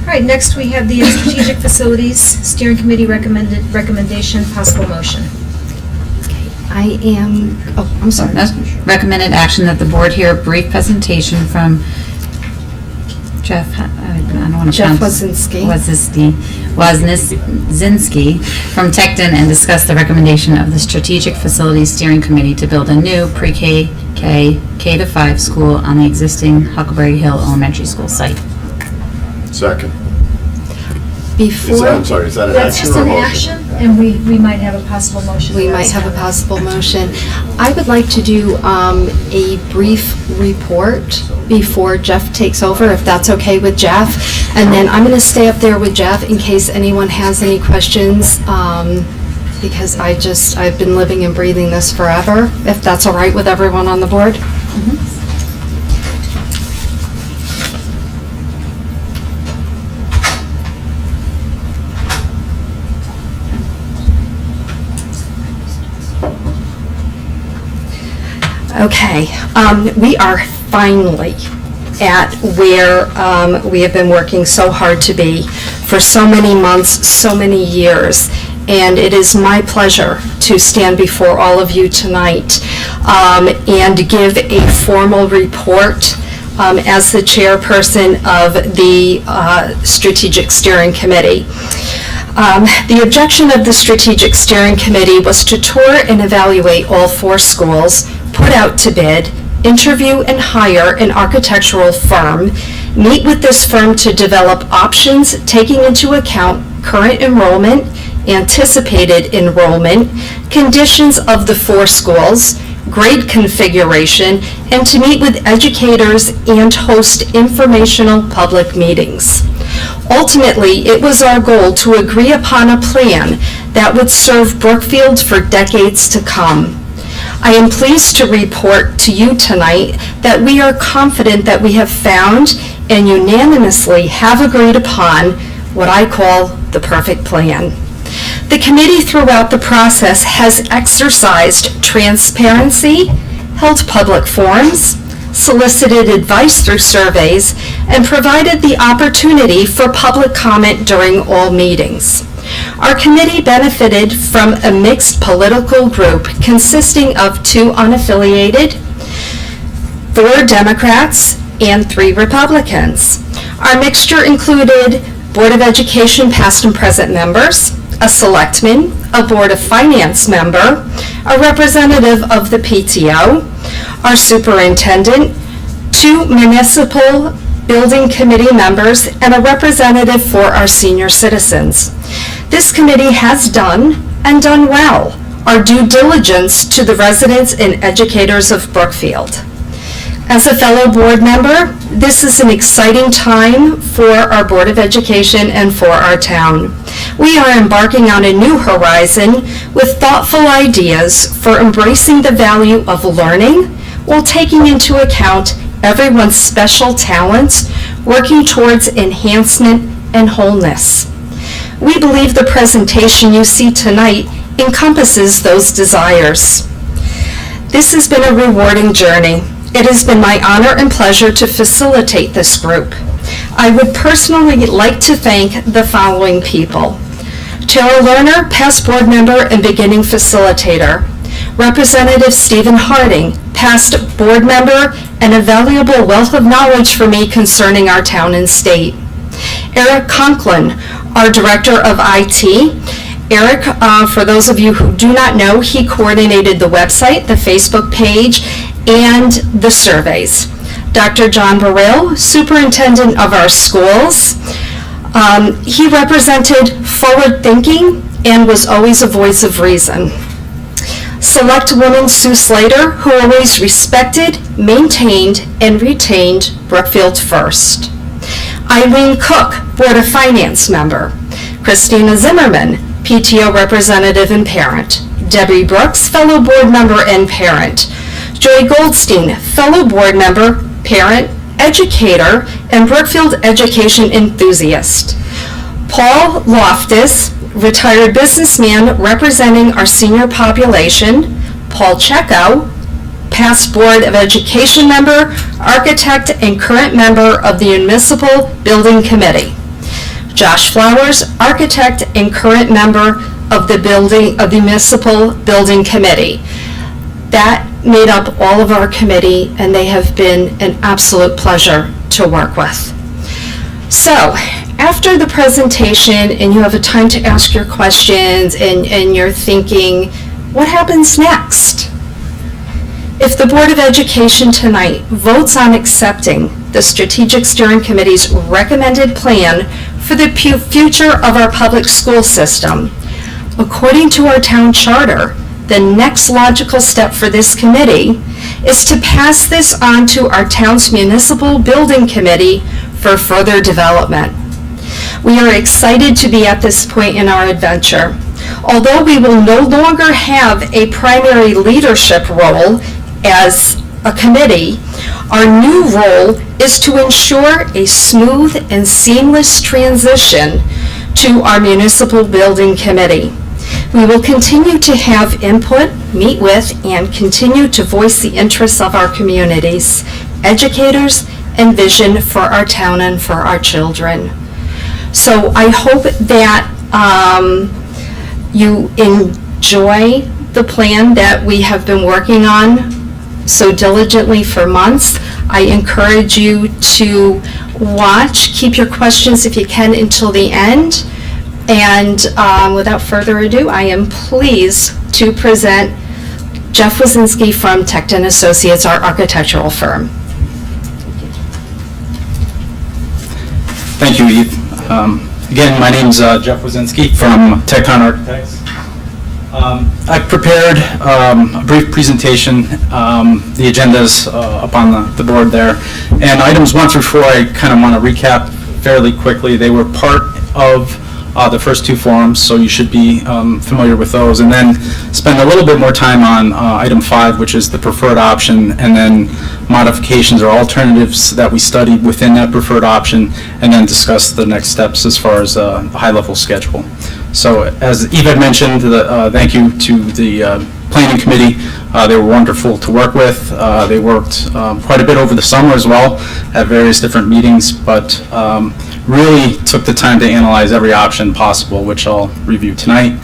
All right, next we have the Strategic Facilities Steering Committee recommendation, possible motion. I am, I'm sorry. Recommended action that the board hear a brief presentation from Jeff, I don't want to Jeff pronounce. Wyszynski. Wyszynski from Tecton and discuss the recommendation of the Strategic Facilities Steering Committee to build a new pre-K, K-5 school on the existing Huckleberry Hill Elementary School site. Second. Before I'm sorry, is that an That's action just or a an motion? action, and we might have a possible motion. we might have a possible motion, I would like to do a brief report before Jeff takes over, if that's okay with Jeff. And then I'm going to stay up there with Jeff in case anyone has any questions, because I've been living and breathing this forever, if that's all right with everyone on the board. Okay, we are finally at where we have been working so hard to be for so many months, so many years, and it is my pleasure to stand before all of you tonight and give a formal report as the chairperson of the Strategic Steering Committee. The objection of the Strategic Steering Committee was to tour and evaluate all 4 schools, put out to bid, interview and hire an architectural firm, meet with this firm to develop options taking into account current enrollment, anticipated enrollment, conditions of the 4 schools, grade configuration, and to meet with educators and host informational public meetings. Ultimately, it was our goal to agree upon a plan that would serve Brookfield for decades to come. I am pleased to report to you tonight that we are confident that we have found and unanimously have agreed upon what I call the perfect plan. The committee throughout the process has exercised transparency, held public forums, solicited advice through surveys, and provided the opportunity for public comment during all meetings. Our committee benefited from a mixed political group consisting of 2 unaffiliated, 4 Democrats, and 3 Republicans. Our mixture included Board of Education past and present members, a selectman, a Board of Finance member, a representative of the PTO, our superintendent, 2 municipal building committee members, and a representative for our senior citizens. This committee has done, and done well, our due diligence to the residents and educators of Brookfield. As a fellow board member, this is an exciting time for our Board of Education and for our town. We are embarking on a new horizon with thoughtful ideas for embracing the value of learning while taking into account everyone's special talents, working towards enhancement and wholeness. We believe the presentation you see tonight encompasses those desires. This has been a rewarding journey. It has been my honor and pleasure to facilitate this group. I would personally like to thank the following people: Tara Lerner, past board member and beginning facilitator; Representative Stephen Harding, past board member and a valuable wealth of knowledge for me concerning our town and state; Eric Conklin, our Director of IT. Eric, for those of you who do not know, he coordinated the website, the Facebook page, and the surveys. Dr. John Burrell, Superintendent of our schools. He represented forward thinking and was always a voice of reason. Select woman Sue Slater, who always respected, maintained, and retained Brookfield first. Eileen Cook, Board of Finance member. Christina Zimmerman, PTO representative and parent. Debbie Brooks, fellow board member and parent. Joy Goldstein, fellow board member, parent, educator, and Brookfield education enthusiast. Paul Loftus, retired businessman representing our senior population. Paul Checkow, past Board of Education member, architect, and current member of the Municipal Building Committee. Josh Flowers, architect and current member of the Municipal Building Committee. That made up all of our committee, and they have been an absolute pleasure to work with. So, after the presentation, and you have a time to ask your questions, and you're thinking, what happens next? If the Board of Education tonight votes on accepting the Strategic Steering Committee's recommended plan for the future of our public school system, according to our town charter, the next logical step for this committee is to pass this on to our town's Municipal Building Committee for further development. We are excited to be at this point in our adventure. Although we will no longer have a primary leadership role as a committee, our new role is to ensure a smooth and seamless transition to our Municipal Building Committee. We will continue to have input, meet with, and continue to voice the interests of our communities, educators, and vision for our town and for our children. So I hope that you enjoy the plan that we have been working on so diligently for months. I encourage you to watch, keep your questions if you can until the end. And without further ado, I am pleased to present Jeff Wyszynski from Tecton Associates, our architectural firm. Thank you, Eve. Again, my name is Jeff Wyszynski from Tecton Architects. I've prepared a brief presentation. The agenda's up on the board there. And items 1 through 4, I kind of want to recap fairly quickly. They were part of the first 2 forums, so you should be familiar with those. And then spend a little bit more time on item 5, which is the preferred option, and then modifications or alternatives that we studied within that preferred option, and then discuss the next steps as far as the high-level schedule. So as Eve had mentioned, thank you to the Planning Committee. They were wonderful to work with. They worked quite a bit over the summer as well at various different meetings, but really took the time to analyze every option possible, which I'll review tonight.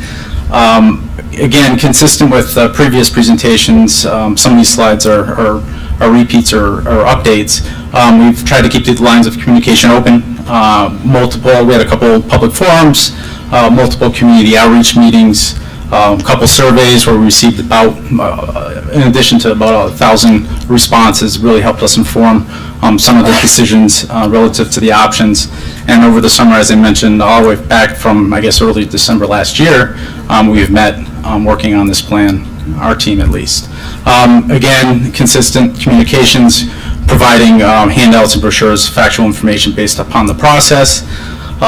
Again, consistent with previous presentations, some of these slides are repeats or updates. We've tried to keep the lines of communication open. We had a couple public forums, multiple community outreach meetings, a couple surveys where we received about, in addition to about 1,000 responses, really helped us inform some of the decisions relative to the options. And over the summer, as I mentioned, all the way back from, I guess, early December last year, we've met working on this plan, our team at least. Again, consistent communications, providing handouts and brochures, factual information based upon the process.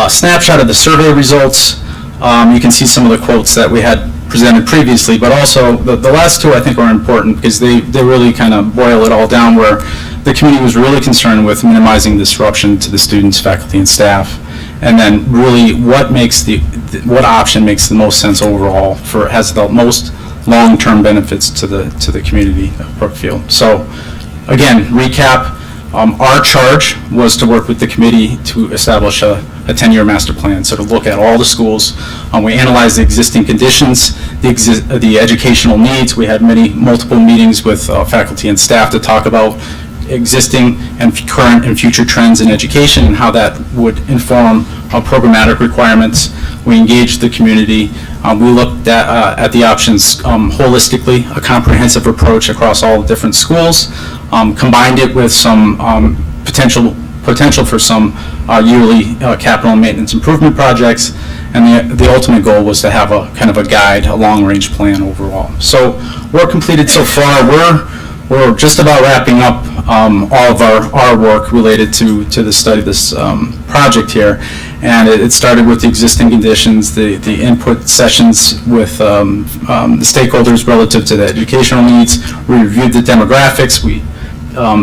Snapshot of the survey results. You can see some of the quotes that we had presented previously, but also the last 2 I think are important because they really kind of boil it all down, where the community was really concerned with minimizing disruption to the students, faculty, and staff, and then really what option makes the most sense overall has the most long-term benefits to the community of Brookfield. So again, recap. Our charge was to work with the committee to establish a 10-year master plan, so to look at all the schools. We analyzed the existing conditions, the educational needs. We had multiple meetings with faculty and staff to talk about existing and current and future trends in education and how that would inform programmatic requirements. We engaged the community. We looked at the options holistically, a comprehensive approach across all the different schools, combined it with some potential for some yearly capital and maintenance improvement projects, and the ultimate goal was to have a kind of a guide, a long-range plan overall. So work completed so far. We're just about wrapping up all of our work related to the study of this project here, and it started with the existing conditions, the input sessions with the stakeholders relative to the educational needs. We reviewed the demographics. We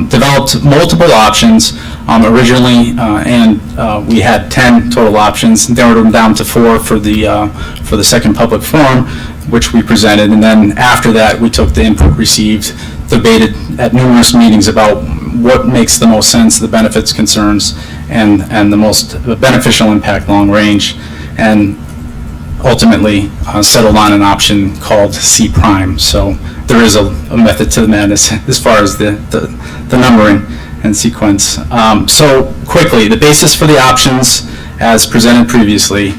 developed multiple options originally, and we had 10 total options, narrowed them down to 4 for the second public forum, which we presented, and then after that we took the input received, debated at numerous meetings about what makes the most sense, the benefits, concerns, and the most beneficial impact long range, and ultimately settled on an option called C prime. So there is a method to the madness as far as the numbering and sequence. So quickly, the basis for the options as presented previously,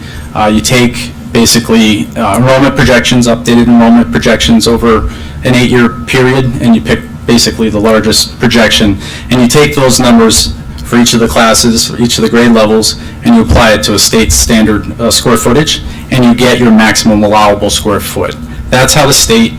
you take basically enrollment projections, updated enrollment projections over an 8-year period, and you pick basically the largest projection, and you take those numbers for each of the classes, for each of the grade levels, and you apply it to a state standard square footage, and you get your maximum allowable square foot. That's how the state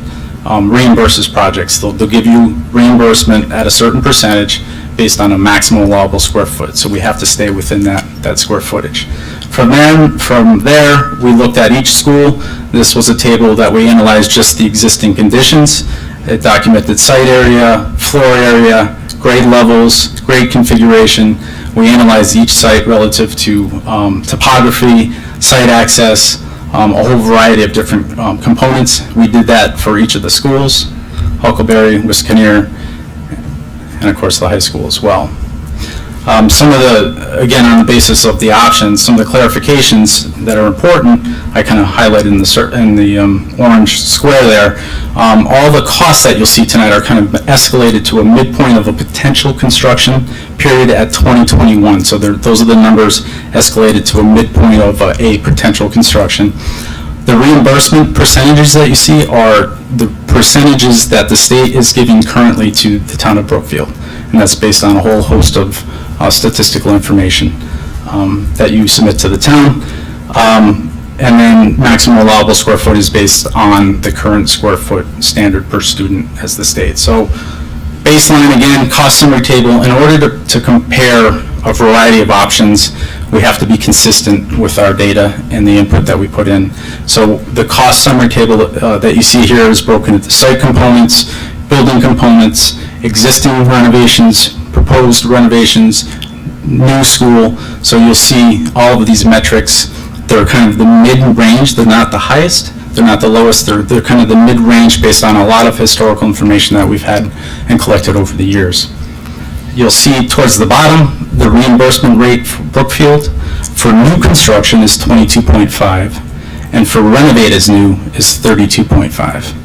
reimburses projects. They'll give you reimbursement at a certain percentage based on a maximum allowable square foot. So we have to stay within that square footage. From there, we looked at each school. This was a table that we analyzed just the existing conditions. It documented site area, floor area, grade levels, grade configuration. We analyzed each site relative to topography, site access, a whole variety of different components. We did that for each of the schools, Huckleberry, Wyszynski, and of course the high school as well. Some of the, again, on the basis of the options, some of the clarifications that are important, I kind of highlighted in the orange square there. All the costs that you'll see tonight are kind of escalated to a midpoint of a potential construction period at 2021. So those are the numbers escalated to a midpoint of a potential construction. The reimbursement percentages that you see are the percentages that the state is giving currently to the town of Brookfield. And that's based on a whole host of statistical information that you submit to the town. And then maximum allowable square foot is based on the current square foot standard per student as the state. So baseline, again, cost summary table. In order to compare a variety of options, we have to be consistent with our data and the input that we put in. So the cost summary table that you see here is broken into site components, building components, existing renovations, proposed renovations, new school. So you'll see all of these metrics. They're kind of the mid-range. They're not the highest. They're not the lowest. They're kind of the mid-range based on a lot of historical information that we've had and collected over the years. You'll see towards the bottom, the reimbursement rate for Brookfield for new construction is 22.5, and for renovate as new is 32.5.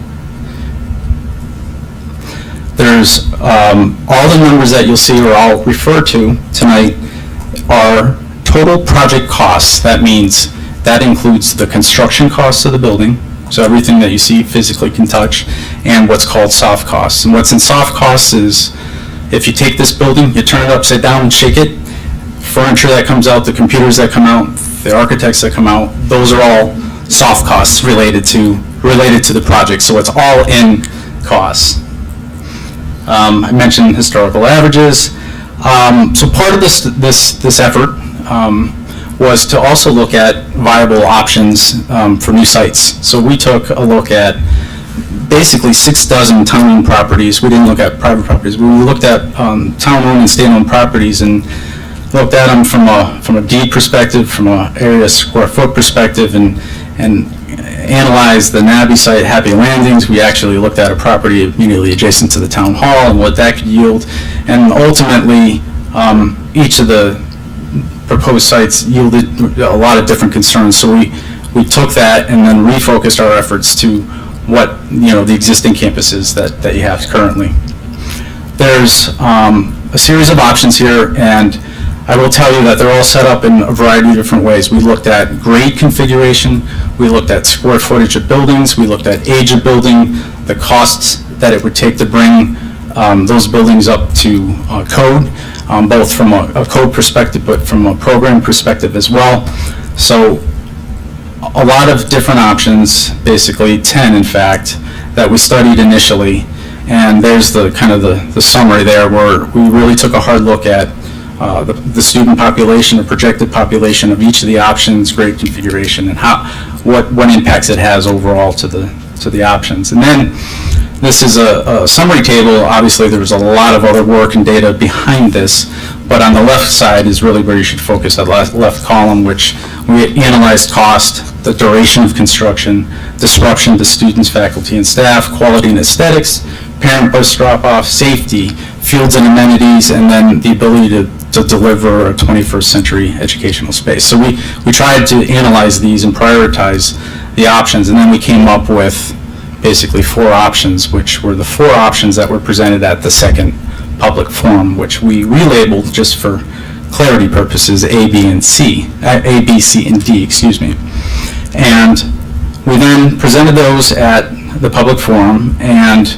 There's all the numbers that you'll see, or I'll refer to tonight, are total project costs. That means that includes the construction costs of the building, so everything that you see physically can touch, and what's called soft costs. And what's in soft costs is if you take this building, you turn it upside down and shake it, furniture that comes out, the computers that come out, the architects that come out, those are all soft costs related to the project. So it's all in costs. I mentioned historical averages. So part of this effort was to also look at viable options for new sites. So we took a look at basically 6 dozen town-owned properties. We didn't look at private properties. We looked at town-owned and state-owned properties and looked at them from a deed perspective, from an area square foot perspective, and analyzed the NABI site, Happy Landings. We actually looked at a property immediately adjacent to the town hall and what that could yield. And ultimately, each of the proposed sites yielded a lot of different concerns. So we took that and then refocused our efforts to what, the existing campuses that you have currently. There's a series of options here, and I will tell you that they're all set up in a variety of different ways. We looked at grade configuration, we looked at square footage of buildings, we looked at age of building, the costs that it would take to bring those buildings up to code, both from a code perspective, but from a program perspective as well. So a lot of different options, basically 10 in fact, that we studied initially. And there's the kind of the summary there, where we really took a hard look at the student population, the projected population of each of the options, grade configuration, and what impacts it has overall to the options. And then this is a summary table. Obviously, there's a lot of other work and data behind this, but on the left side is really where you should focus, that left column, which we analyzed cost, the duration of construction, disruption to students, faculty, and staff, quality and aesthetics, parent bus drop-off, safety, fields and amenities, and then the ability to deliver a 21st century educational space. So we tried to analyze these and prioritize the options, and then we came up with basically 4 options, which were the 4 options that were presented at the second public forum, which we relabeled just for clarity purposes A, B, C, and D, excuse me. And we then presented those at the public forum, and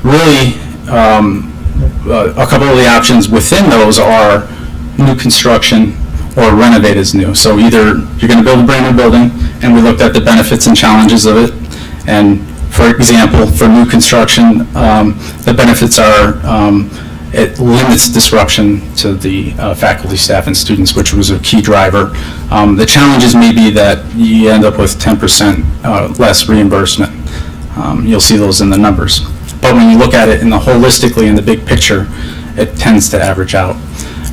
really a couple of the options within those are new construction or renovate as new. So either you're going to build a brand new building, and we looked at the benefits and challenges of it. And for example, for new construction, the benefits are it limits disruption to the faculty, staff, and students, which was a key driver. The challenges may be that you end up with 10% less reimbursement. You'll see those in the numbers. But when you look at it holistically in the big picture, it tends to average out.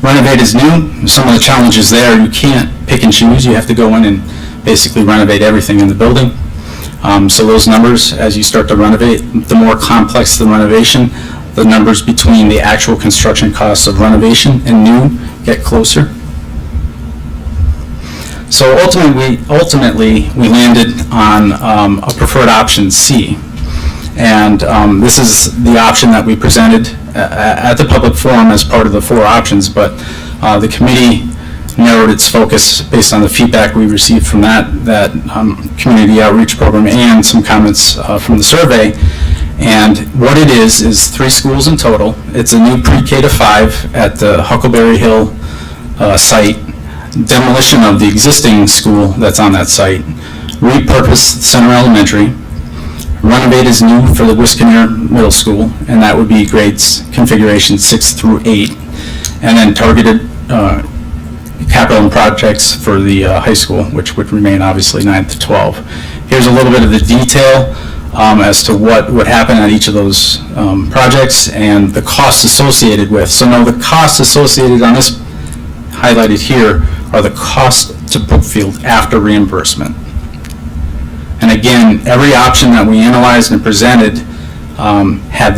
Renovate is new. Some of the challenges there, you can't pick and choose. You have to go in and basically renovate everything in the building. So those numbers, as you start to renovate, the more complex the renovation, the numbers between the actual construction costs of renovation and new get closer. So ultimately we landed on a preferred option C. And this is the option that we presented at the public forum as part of the 4 options, but the committee narrowed its focus based on the feedback we received from that community outreach program and some comments from the survey. And what it is 3 schools in total. It's a new pre-K to 5 at the Huckleberry Hill site, demolition of the existing school that's on that site, repurpose Center Elementary, renovate is new for the Wyszynski Middle School, and that would be grades configuration 6 through 8, and then targeted capital and projects for the high school, which would remain obviously 9 to 12. Here's a little bit of the detail as to what would happen at each of those projects and the costs associated with. So now the costs associated on this highlighted here are the costs to Brookfield after reimbursement. And again, every option that we analyzed and presented had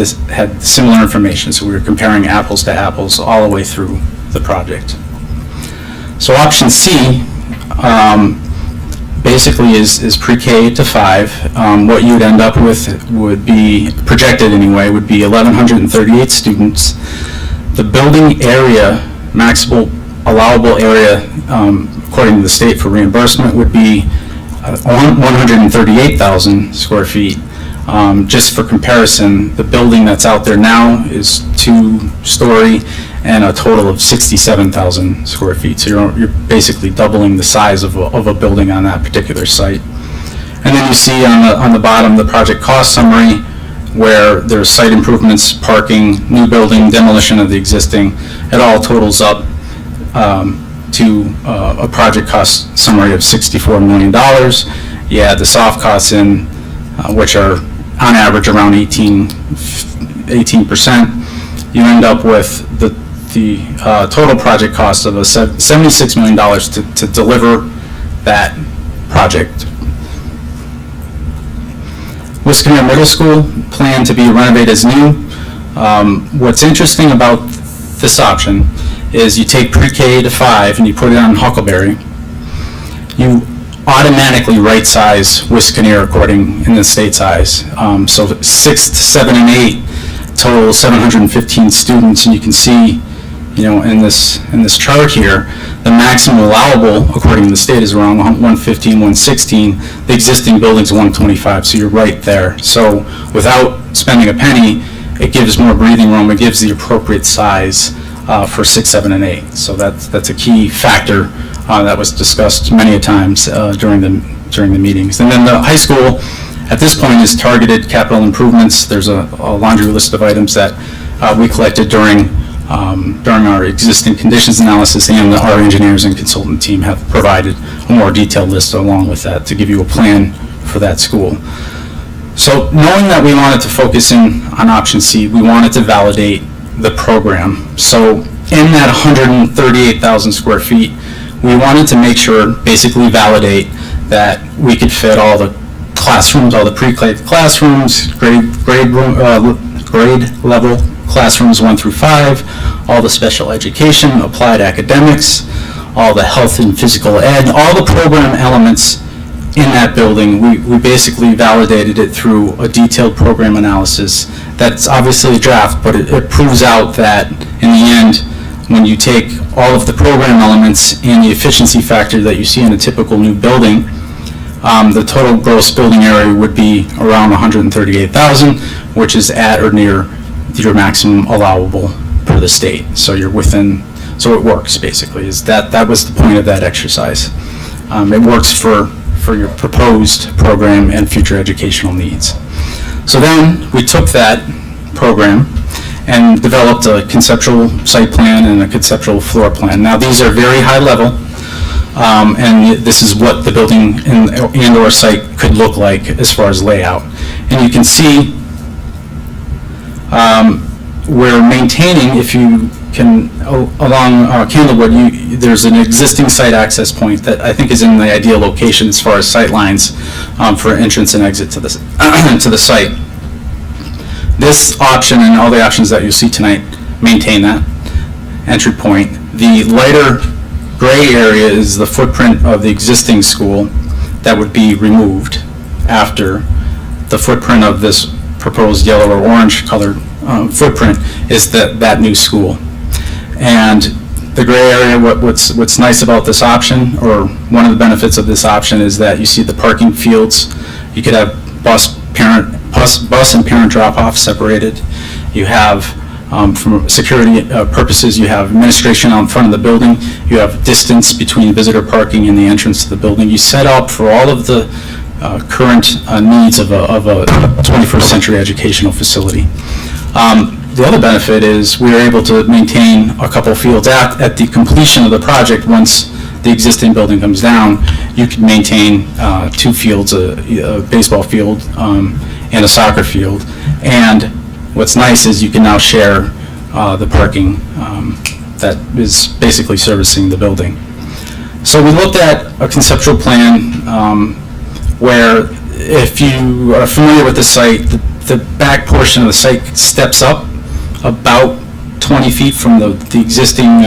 similar information. So we were comparing apples to apples all the way through the project. So option C basically is pre-K to 5. What you'd end up with would be, projected anyway, would be 1,138 students. The building area, maximum allowable area, according to the state for reimbursement, would be 138,000 square feet. Just for comparison, the building that's out there now is 2-story and a total of 67,000 square feet. So you're basically doubling the size of a building on that particular site. And then you see on the bottom the project cost summary, where there's site improvements, parking, new building, demolition of the existing. It all totals up to a project cost summary of $64 million. You add the soft costs in, which are on average around 18%. You end up with the total project cost of $76 million to deliver that project. Wyszynski Middle School planned to be renovated as new. What's interesting about this option is you take pre-K to 5 and you put it on Huckleberry. You automatically right size Wyszynski according in the state size. So 6, 7, and 8 total 715 students, and you can see, in this chart here, the maximum allowable according to the state is around 115, 116. The existing building's 125, so you're right there. So without spending a penny, it gives more breathing room. It gives the appropriate size for 6, 7, and 8. So that's a key factor that was discussed many times during the meetings. And then the high school, at this point, is targeted capital improvements. There's a laundry list of items that we collected during our existing conditions analysis, and our engineers and consultant team have provided a more detailed list along with that to give you a plan for that school. So knowing that we wanted to focus in on option C, we wanted to validate the program. So in that 138,000 square feet, we wanted to make sure, basically validate, that we could fit all the classrooms, all the pre-K classrooms, grade level classrooms 1 through 5, all the special education, applied academics, all the health and physical ed, all the program elements in that building. We basically validated it through a detailed program analysis. That's obviously a draft, but it proves out that in the end, when you take all of the program elements and the efficiency factor that you see in a typical new building, the total gross building area would be around 138,000, which is at or near your maximum allowable per the state. So you're within, so it works basically. That was the point of that exercise. It works for your proposed program and future educational needs. So then we took that program and developed a conceptual site plan and a conceptual floor plan. Now these are very high level, and this is what the building and or site could look like as far as layout. And you can see we're maintaining, if you can, along Candlewood, there's an existing site access point that I think is in the ideal location as far as sight lines for entrance and exit to the, to the site. This option and all the options that you see tonight maintain that entry point. The lighter gray area is the footprint of the existing school that would be removed after the footprint of this proposed yellow or orange colored footprint is that new school. And the gray area, what's nice about this option, or one of the benefits of this option, is that you see the parking fields. You could have bus and parent drop-off separated. You have, from security purposes, you have administration out in front of the building. You have distance between visitor parking and the entrance to the building. You set up for all of the current needs of a 21st century educational facility. The other benefit is we are able to maintain a couple fields at the completion of the project. Once the existing building comes down, you can maintain 2 fields, a baseball field and a soccer field. And what's nice is you can now share the parking that is basically servicing the building. So we looked at a conceptual plan where, if you are familiar with the site, the back portion of the site steps up about 20 feet from the existing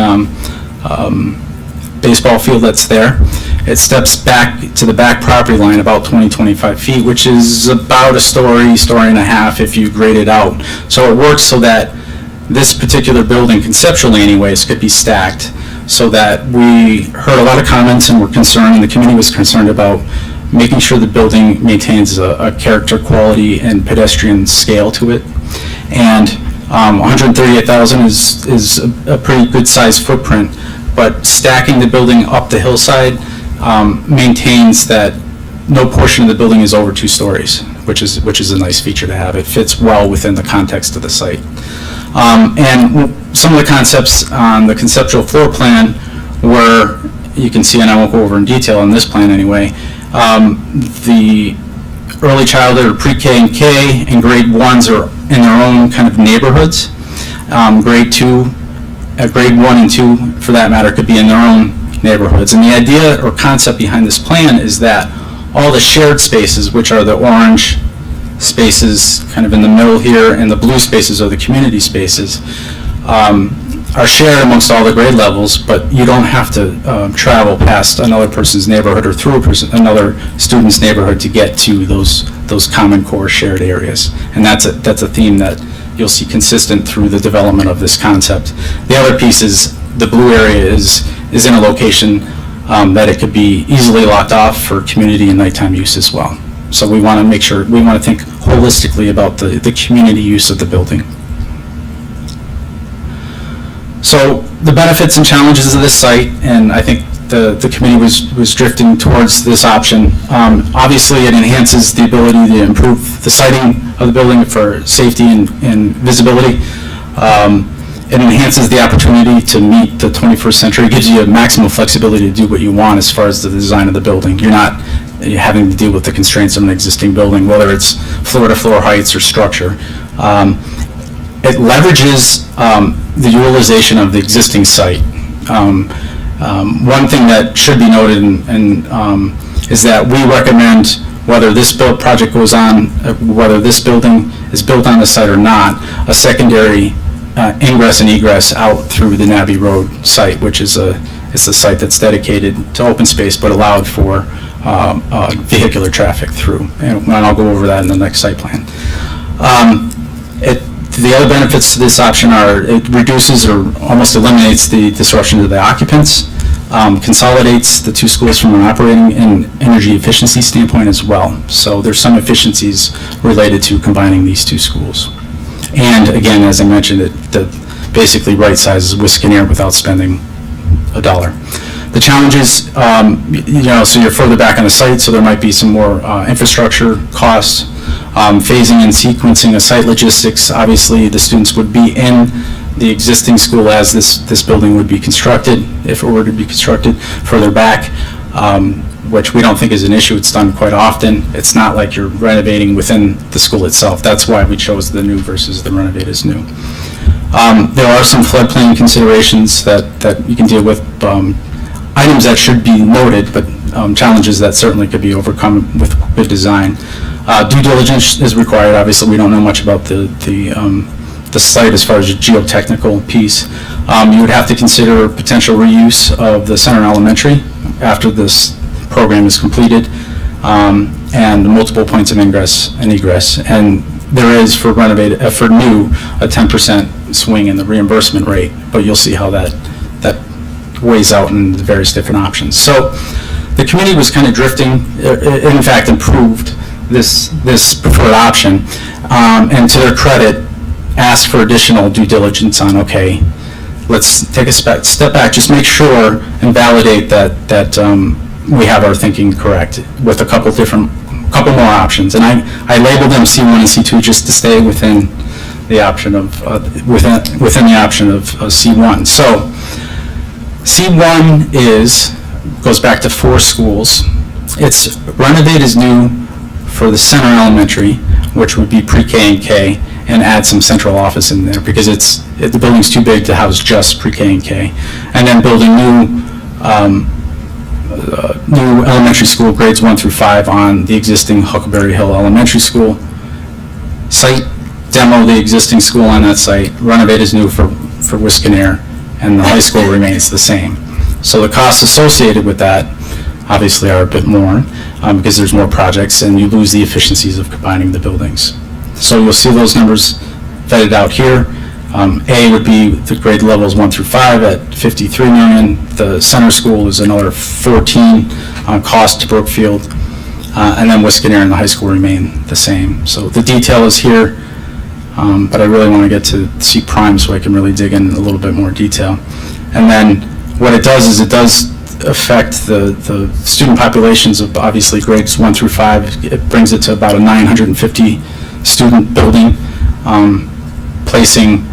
baseball field that's there. It steps back to the back property line about 20-25 feet, which is about a story and a half if you grade it out. So it works so that this particular building, conceptually anyways, could be stacked, so that we heard a lot of comments and were concerned, and the committee was concerned about making sure the building maintains a character, quality, and pedestrian scale to it. And 138,000 is a pretty good size footprint, but stacking the building up the hillside maintains that no portion of the building is over 2 stories, which is a nice feature to have. It fits well within the context of the site. And some of the concepts on the conceptual floor plan were, you can see, and I won't go over in detail on this plan anyway, the early childhood, or pre-K and K, and grade 1s are in their own kind of neighborhoods. Grade 1 and 2, for that matter, could be in their own neighborhoods. And the idea or concept behind this plan is that all the shared spaces, which are the orange spaces kind of in the middle here, and the blue spaces are the community spaces, are shared amongst all the grade levels, but you don't have to travel past another person's neighborhood or through another student's neighborhood to get to those common core shared areas. And that's a theme that you'll see consistent through the development of this concept. The other piece is the blue area is in a location that it could be easily locked off for community and nighttime use as well. So we want to make sure, we want to think holistically about the community use of the building. So the benefits and challenges of this site, and I think the committee was drifting towards this option. Obviously, it enhances the ability to improve the siting of the building for safety and visibility. It enhances the opportunity to meet the 21st century. It gives you a maximum flexibility to do what you want as far as the design of the building. You're not having to deal with the constraints of an existing building, whether it's floor-to-floor heights or structure. It leverages the utilization of the existing site. One thing that should be noted is that we recommend, whether this project goes on, whether this building is built on the site or not, a secondary ingress and egress out through the Navy Road site, which is it's a site that's dedicated to open space but allowed for vehicular traffic through. And I'll go over that in the next site plan. The other benefits to this option are it reduces or almost eliminates the disruption to the occupants, consolidates the two schools from an operating and energy efficiency standpoint as well. So there's some efficiencies related to combining these two schools. And again, as I mentioned, it basically right sizes Wyszynski without spending a dollar. The challenges, so you're further back on the site, so there might be some more infrastructure costs, phasing and sequencing of site logistics. Obviously, the students would be in the existing school as this building would be constructed, if it were to be constructed further back, which we don't think is an issue. It's done quite often. It's not like you're renovating within the school itself. That's why we chose the new versus the renovate as new. There are some floodplain considerations that you can deal with, items that should be noted, but challenges that certainly could be overcome with good design. Due diligence is required. Obviously, we don't know much about the site as far as the geotechnical piece. You would have to consider potential reuse of the Center Elementary after this program is completed, and multiple points of ingress and egress. And there is for new a 10% swing in the reimbursement rate, but you'll see how that weighs out in the various different options. So the committee was kind of drifting, in fact improved this preferred option, and to their credit, asked for additional due diligence on, okay, let's take a step back, just make sure and validate that we have our thinking correct with a couple more options. And I labeled them C1 and C2 just to stay within the option of within the option of C1. So C1 goes back to 4 schools. It's renovate is new for the Center Elementary, which would be pre-K and K, and add some central office in there because the building's too big to house just pre-K and K. And then build a new elementary school, grades 1 through 5, on the existing Huckleberry Hill Elementary School site, demo the existing school on that site, renovate is new for Wyszynski, and the high school remains the same. So the costs associated with that obviously are a bit more because there's more projects and you lose the efficiencies of combining the buildings. So you'll see those numbers vetted out here. A would be the grade levels 1 through 5 at $53 million. The center school is another 14 on cost to Brookfield. And then Wyszynski and the high school remain the same. So the detail is here, but I really want to get to C prime so I can really dig in a little bit more detail. And then what it does is it does affect the student populations of obviously grades 1 through 5. It brings it to about a 950 student building, placing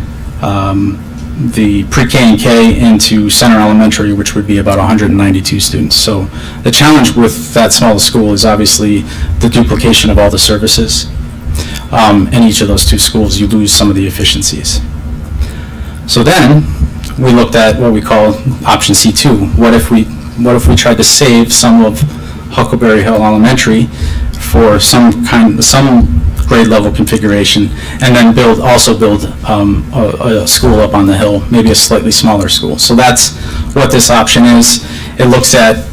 the pre-K and K into Center Elementary, which would be about 192 students. So the challenge with that small school is obviously the duplication of all the services. In each of those 2 schools, you lose some of the efficiencies. So then we looked at what we call option C2. What if we tried to save some of Huckleberry Hill Elementary for some grade level configuration, and then also build a school up on the hill, maybe a slightly smaller school. So that's what this option is. It looks at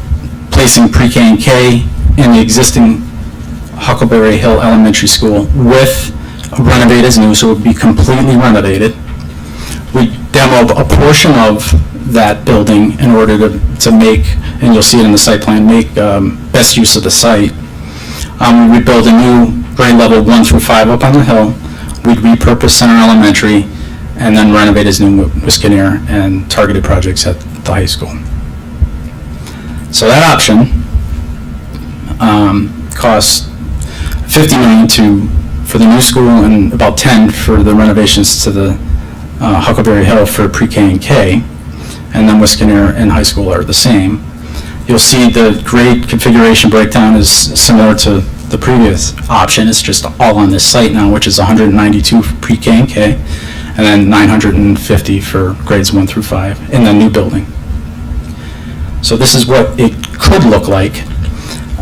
placing pre-K and K in the existing Huckleberry Hill Elementary School with renovate as new, so it would be completely renovated. We demoed a portion of that building in order to make, and you'll see it in the site plan, make best use of the site. We'd build a new grade level 1 through 5 up on the hill. We'd repurpose Center Elementary and then renovate as new Wyszynski and targeted projects at the high school. So that option costs $50 million for the new school and about 10 for the renovations to the Huckleberry Hill for pre-K and K, and then Wyszynski and high school are the same. You'll see the grade configuration breakdown is similar to the previous option. It's just all on this site now, which is 192 for pre-K and K, and then 950 for grades 1 through 5 in the new building. So this is what it could look like.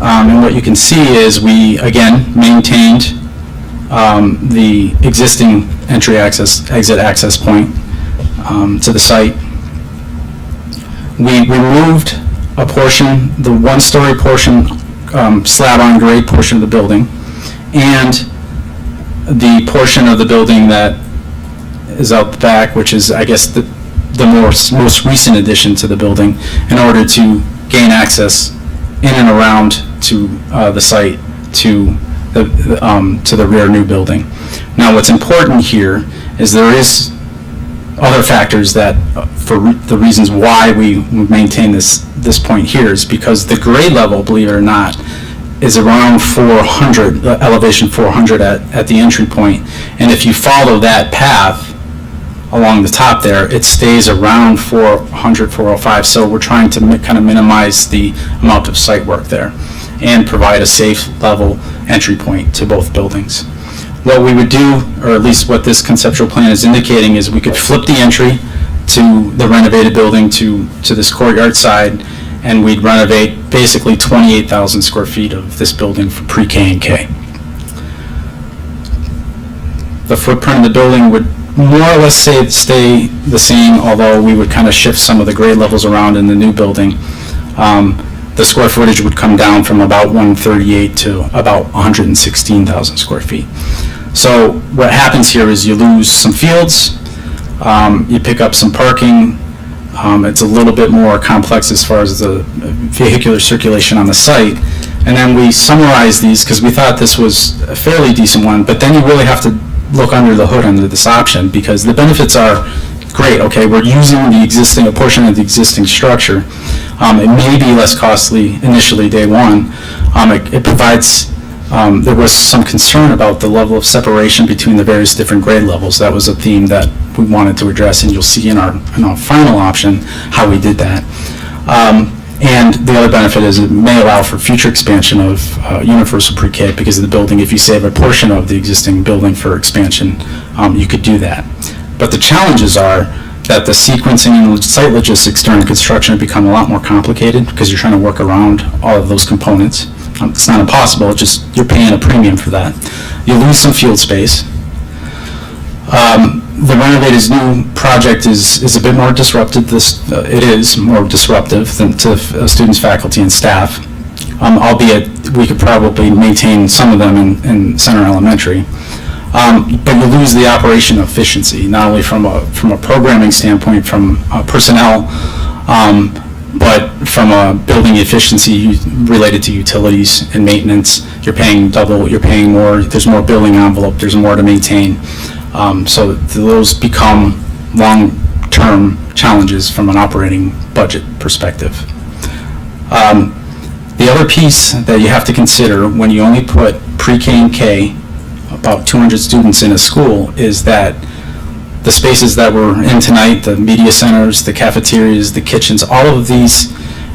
And what you can see is we, again, maintained the existing exit access point to the site. We removed a portion, the one-story portion, slab on grade portion of the building, and the portion of the building that is out the back, which is, I guess, the most recent addition to the building, in order to gain access in and around to the site, to the rear new building. Now, what's important here is there is other factors that, for the reasons why we maintain this point here, is because the grade level, believe it or not, is around 400, elevation 400 at the entry point. And if you follow that path along the top there, it stays around 400, 405. So we're trying to kind of minimize the amount of site work there and provide a safe level entry point to both buildings. What we would do, or at least what this conceptual plan is indicating, is we could flip the entry to the renovated building to this courtyard side, and we'd renovate basically 28,000 square feet of this building for pre-K and K. The footprint of the building would more or less stay the same, although we would kind of shift some of the grade levels around in the new building. The square footage would come down from about 138 to about 116,000 square feet. So what happens here is you lose some fields, you pick up some parking. It's a little bit more complex as far as the vehicular circulation on the site. And then we summarize these because we thought this was a fairly decent one, but then you really have to look under the hood under this option, because the benefits are great. Okay, we're using a portion of the existing structure. It may be less costly initially day one. It provides, there was some concern about the level of separation between the various different grade levels. That was a theme that we wanted to address, and you'll see in our final option how we did that. And the other benefit is it may allow for future expansion of universal pre-K because of the building. If you save a portion of the existing building for expansion, you could do that. But the challenges are that the sequencing and site logistics during construction have become a lot more complicated because you're trying to work around all of those components. It's not impossible, it's just you're paying a premium for that. You lose some field space. The renovated new project is a bit more disruptive. It is more disruptive than to students, faculty, and staff, albeit we could probably maintain some of them in Center Elementary. But you lose the operation efficiency, not only from a programming standpoint, from personnel, but from a building efficiency related to utilities and maintenance. You're paying double, you're paying more, there's more building envelope, there's more to maintain. So those become long-term challenges from an operating budget perspective. The other piece that you have to consider when you only put pre-K and K, about 200 students in a school, is that the spaces that we're in tonight, the media centers, the cafeterias, the kitchens, all of these,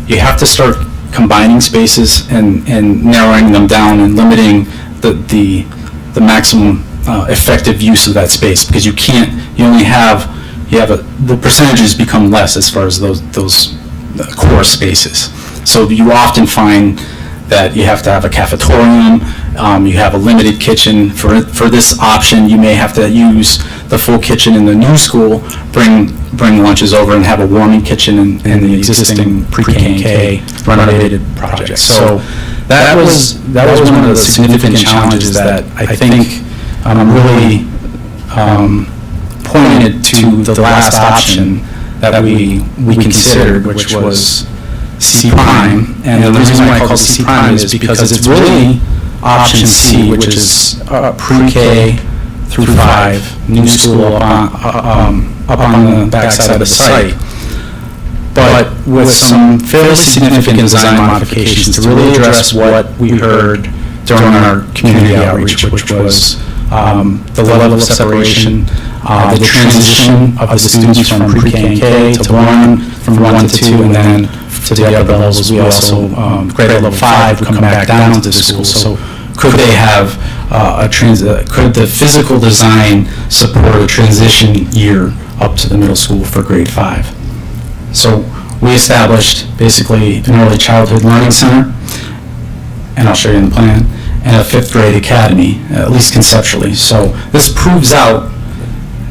you have to start combining spaces and narrowing them down and limiting the maximum effective use of that space, because the percentages become less as far as those core spaces. So you often find that you have to have a cafetorium, you have a limited kitchen. For this option, you may have to use the full kitchen in the new school, bring lunches over and have a warming kitchen in the existing pre-K and K renovated project. So that was one of the significant challenges that I think really pointed to the last option that we considered, which was C prime. And the reason why I call it C prime is because it's really option C, which is pre-K through 5, new school up on the backside of the site, but with some fairly significant design modifications to really address what we heard during our community outreach, which was the level of separation, the transition of the students from pre-K and K to 1, from 1 to 2, and then to the other levels. We also, grade level 5 would come back down to the school. So could they have could the physical design support a transition year up to the middle school for grade 5? So we established basically an early childhood learning center, and I'll show you in the plan, and a 5th grade academy, at least conceptually. So this proves out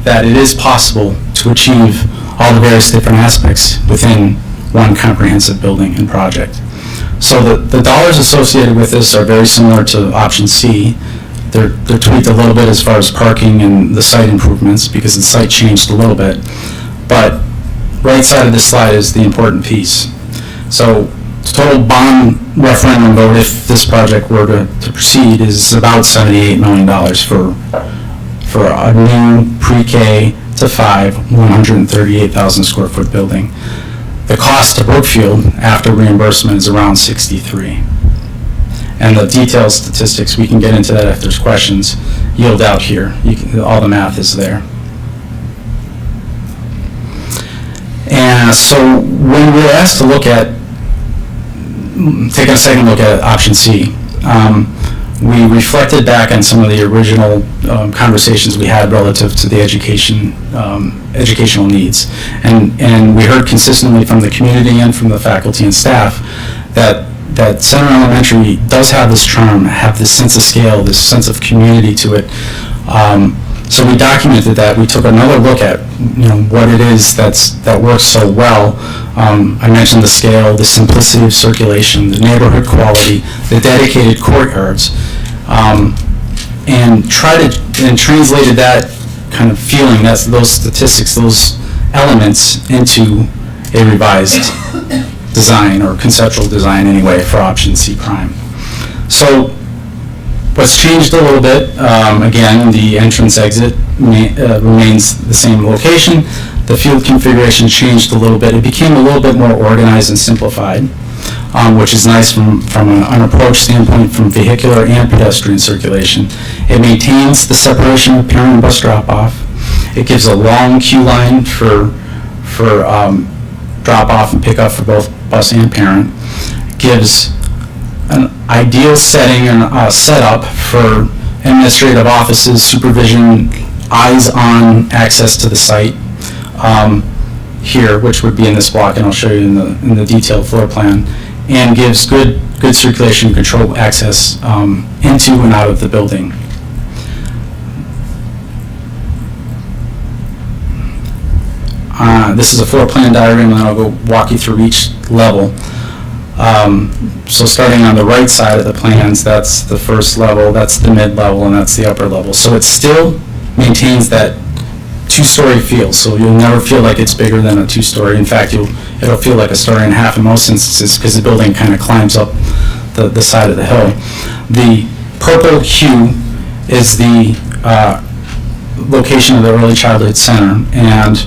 that it is possible to achieve all the various different aspects within one comprehensive building and project. So the dollars associated with this are very similar to option C. They're tweaked a little bit as far as parking and the site improvements because the site changed a little bit. But right side of this slide is the important piece. So total bond referendum vote, if this project were to proceed, is about $78 million for a new pre-K to 5, 138,000 square foot building. The cost to Brookfield after reimbursement is around 63. And the detailed statistics, we can get into that if there's questions, yield out here. All the math is there. And so when we're asked to take a second look at option C, we reflected back on some of the original conversations we had relative to the educational needs. And we heard consistently from the community and from the faculty and staff that Center Elementary does have this charm, have this sense of scale, this sense of community to it. So we documented that. We took another look at what it is that works so well. I mentioned the scale, the simplicity of circulation, the neighborhood quality, the dedicated courtyards, and translated that kind of feeling, those statistics, those elements into a revised design, or conceptual design anyway, for option C prime. So what's changed a little bit, again, the entrance exit remains the same location. The field configuration changed a little bit. It became a little bit more organized and simplified, which is nice from an approach standpoint from vehicular and pedestrian circulation. It maintains the separation of parent and bus drop-off. It gives a long queue line for drop-off and pick-up for both bus and parent. It gives an ideal setting and setup for administrative offices, supervision, eyes-on access to the site here, which would be in this block, and I'll show you in the detailed floor plan, and gives good circulation control access into and out of the building. This is a floor plan diagram, and I'll go walk you through each level. So starting on the right side of the plans, that's the first level, that's the mid-level, and that's the upper level. So it still maintains that two-story feel, so you'll never feel like it's bigger than a two-story. In fact, it'll feel like a story and a half in most instances because the building kind of climbs up the side of the hill. The purple hue is the location of the Early Childhood Center, and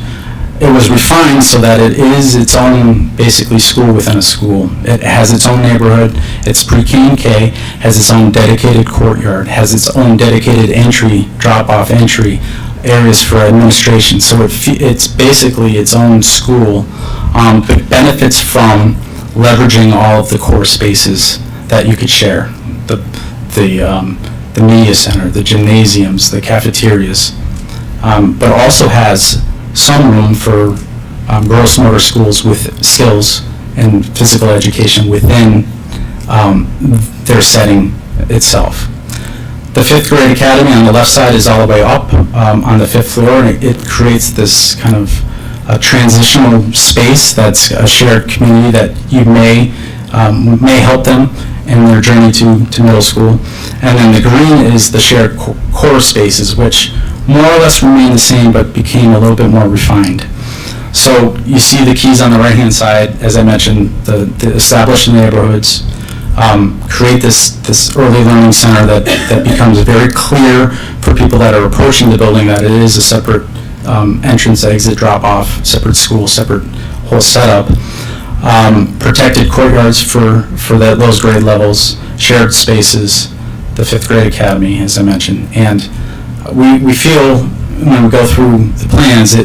it was refined so that it is its own, basically, school within a school. It has its own neighborhood. It's pre-K and K, has its own dedicated courtyard, has its own dedicated entry, drop-off entry, areas for administration. So it's basically its own school, but benefits from leveraging all of the core spaces that you could share. The media center, the gymnasiums, the cafeterias, but also has some room for gross motor schools with skills and physical education within their setting itself. The 5th grade academy on the left side is all the way up on the 5th floor, and it creates this kind of a transitional space that's a shared community that you may help them in their journey to middle school. And then the green is the shared core spaces, which more or less remain the same but became a little bit more refined. So you see the keys on the right-hand side, as I mentioned, the established neighborhoods, create this early learning center that becomes very clear for people that are approaching the building that it is a separate entrance, exit, drop-off, separate school, separate whole setup. Protected courtyards for those grade levels, shared spaces, the 5th grade academy, as I mentioned. And we feel, when we go through the plans,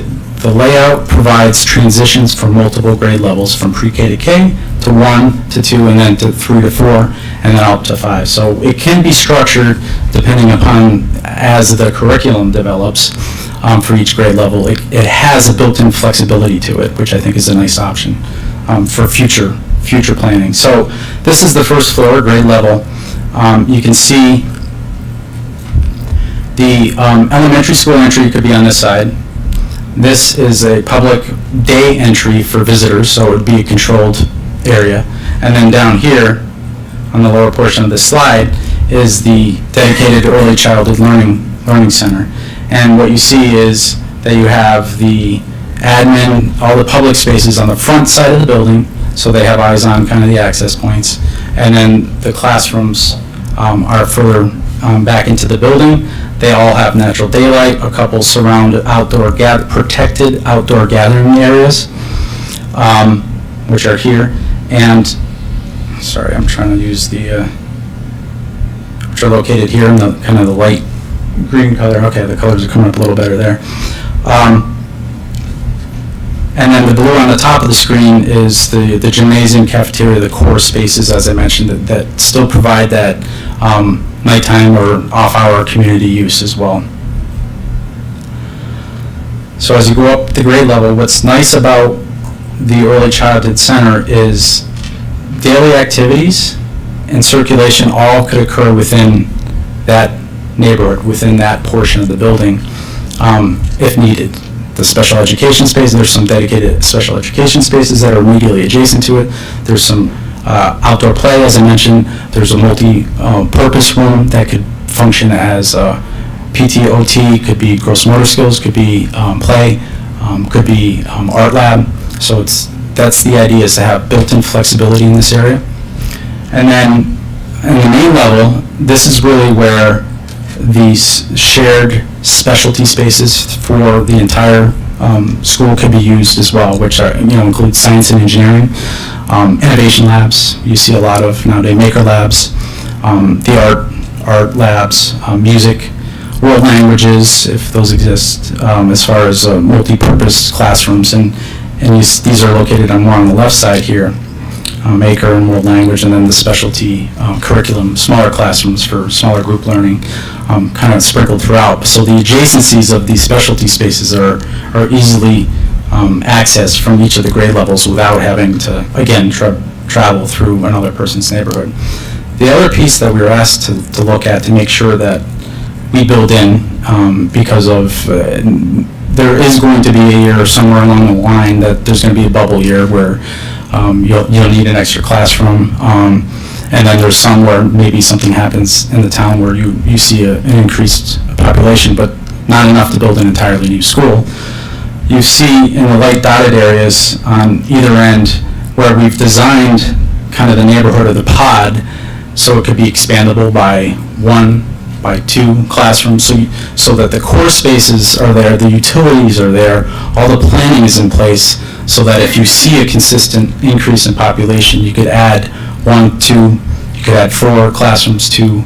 the layout provides transitions for multiple grade levels, from pre-K to K, to 1 to 2, and then to 3 to 4, and then up to 5. So it can be structured depending upon as the curriculum develops for each grade level. It has a built-in flexibility to it, which I think is a nice option for future planning. So this is the first floor, grade level. You can see the elementary school entry could be on this side. This is a public day entry for visitors, so it would be a controlled area. And then down here, on the lower portion of this slide, is the dedicated early childhood learning center. And what you see is that you have the admin, all the public spaces on the front side of the building, so they have eyes on kind of the access points. And then the classrooms are further back into the building. They all have natural daylight. A couple surround protected outdoor gathering areas, which are here. And, sorry, I'm trying to use the, which are located here in the kind of the light green color. Okay, the colors are coming up a little better there. And then the blue on the top of the screen is the gymnasium, cafeteria, the core spaces, as I mentioned, that still provide that nighttime or off-hour community use as well. So as you go up the grade level, what's nice about the Early Childhood Center is daily activities and circulation all could occur within that neighborhood, within that portion of the building, if needed. The special education space, there's some dedicated special education spaces that are immediately adjacent to it. There's some outdoor play, as I mentioned. There's a multi-purpose room that could function as PT, OT, could be gross motor skills, could be play, could be art lab. So that's the idea, is to have built-in flexibility in this area. And then in the main level, this is really where these shared specialty spaces for the entire school could be used as well, which are, include science and engineering, innovation labs. You see a lot of nowadays maker labs, the art labs, music, world languages, if those exist, as far as multi-purpose classrooms, and these are located more on the left side here. Maker and world language, and then the specialty curriculum, smaller classrooms for smaller group learning, kind of sprinkled throughout. So the adjacencies of these specialty spaces are easily accessed from each of the grade levels without having to, again, travel through another person's neighborhood. The other piece that we were asked to look at to make sure that we build in, because of there is going to be a year somewhere along the line that there's going to be a bubble year where you'll need an extra classroom, and then there's some where maybe something happens in the town where you see an increased population, but not enough to build an entirely new school. You see in the light dotted areas on either end where we've designed kind of the neighborhood of the pod so it could be expandable by 1, by 2 classrooms, so that the core spaces are there, the utilities are there, all the planning is in place, so that if you see a consistent increase in population, you could add 1, 2, you could add 4 classrooms to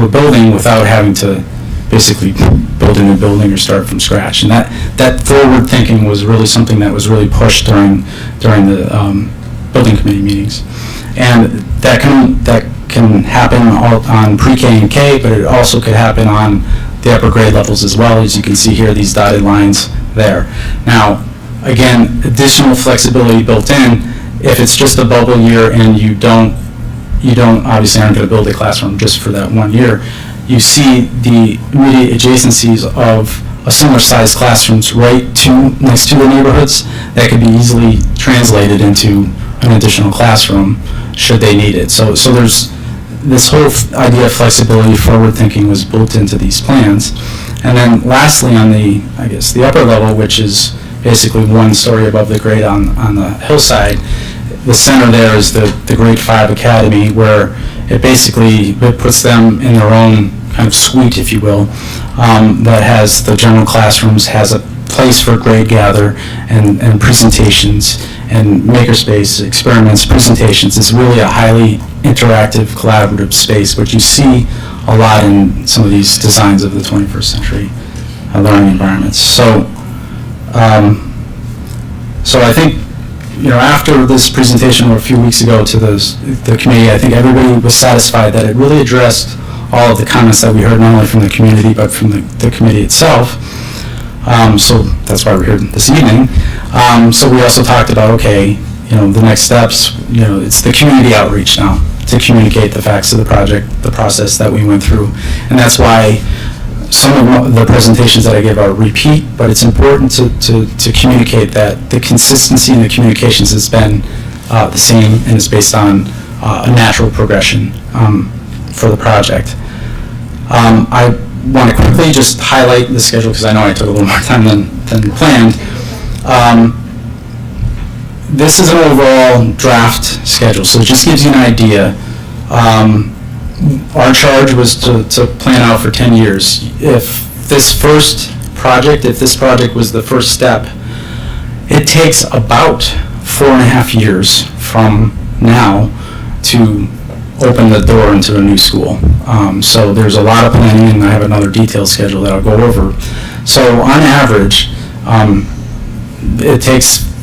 a building without having to basically build a new building or start from scratch. And that forward thinking was really something that was really pushed during the building committee meetings. And that can happen on pre-K and K, but it also could happen on the upper grade levels as well, as you can see here, these dotted lines there. Now, again, additional flexibility built in. If it's just a bubble year and you don't obviously aren't going to build a classroom just for that 1 year, you see the immediate adjacencies of a similar sized classrooms next to the neighborhoods that could be easily translated into an additional classroom should they need it. So there's this whole idea of flexibility, forward thinking was built into these plans. And then lastly, on the upper level, which is basically 1 story above the grade on the hillside, the center there is the grade 5 academy, where it puts them in their own kind of suite, if you will, that has the general classrooms, has a place for grade gather and presentations and makerspace, experiments, presentations. It's really a highly interactive, collaborative space, which you see a lot in some of these designs of the 21st century learning environments. So I think, after this presentation a few weeks ago to the committee, I think everybody was satisfied that it really addressed all of the comments that we heard, not only from the community, but from the committee itself. So that's why we're here this evening. So we also talked about, the next steps, it's the community outreach now to communicate the facts of the project, the process that we went through. And that's why some of the presentations that I give are repeat, but it's important to communicate that the consistency in the communications has been the same and is based on a natural progression for the project. I want to quickly just highlight the schedule because I know I took a little more time than planned. This is an overall draft schedule, so it just gives you an idea. Our charge was to plan out for 10 years. If this project was the first step, it takes about 4.5 years from now to open the door into a new school. So there's a lot of planning, and I have another detailed schedule that I'll go over. So on average, it takes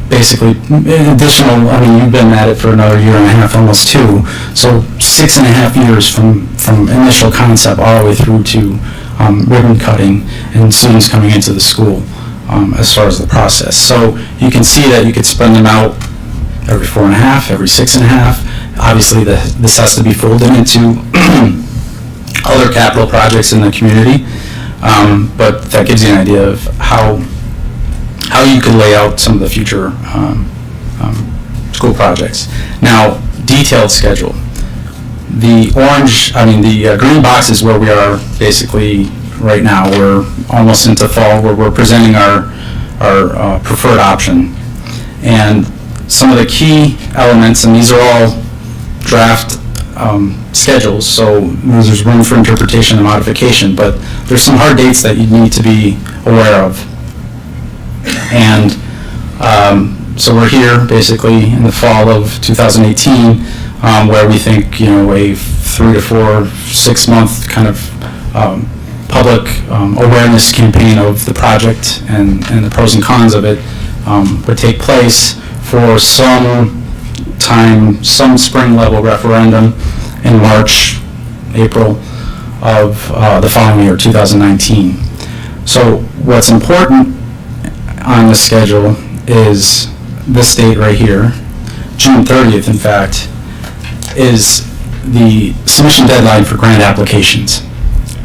basically additional, I mean, you've been at it for another 1.5 years, almost 2, so 6.5 years from initial concept all the way through to ribbon cutting and students coming into the school as far as the process. So you can see that you could spread them out every 4.5, every 6.5. Obviously, this has to be folded into other capital projects in the community, but that gives you an idea of how you could lay out some of the future school projects. Now, detailed schedule. The green box is where we are basically right now. We're almost into fall where we're presenting our preferred option. And some of the key elements, and these are all draft schedules, so there's room for interpretation and modification, but there's some hard dates that you need to be aware of. And so we're here basically in the fall of 2018 where we think, a 3 to 4, 6 month kind of public awareness campaign of the project and the pros and cons of it would take place for some spring level referendum in March, April of the following year, 2019. So what's important on the schedule is this date right here, June 30th, in fact, is the submission deadline for grant applications.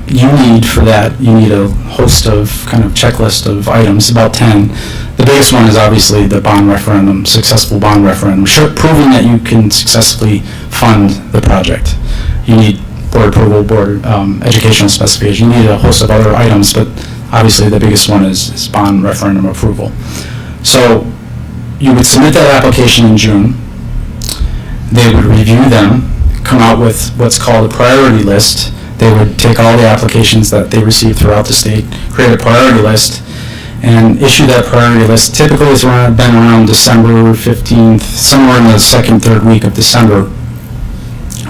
You need a host of kind of checklist of items, about 10. The biggest one is obviously the bond referendum, successful bond referendum, proving that you can successfully fund the project. You need board approval, board educational specification. You need a host of other items, but obviously the biggest one is bond referendum approval. So you would submit that application in June. They would review them, come out with what's called a priority list. They would take all the applications that they received throughout the state, create a priority list, and issue that priority list. Typically it's been around December 15th, somewhere in the second, third week of December,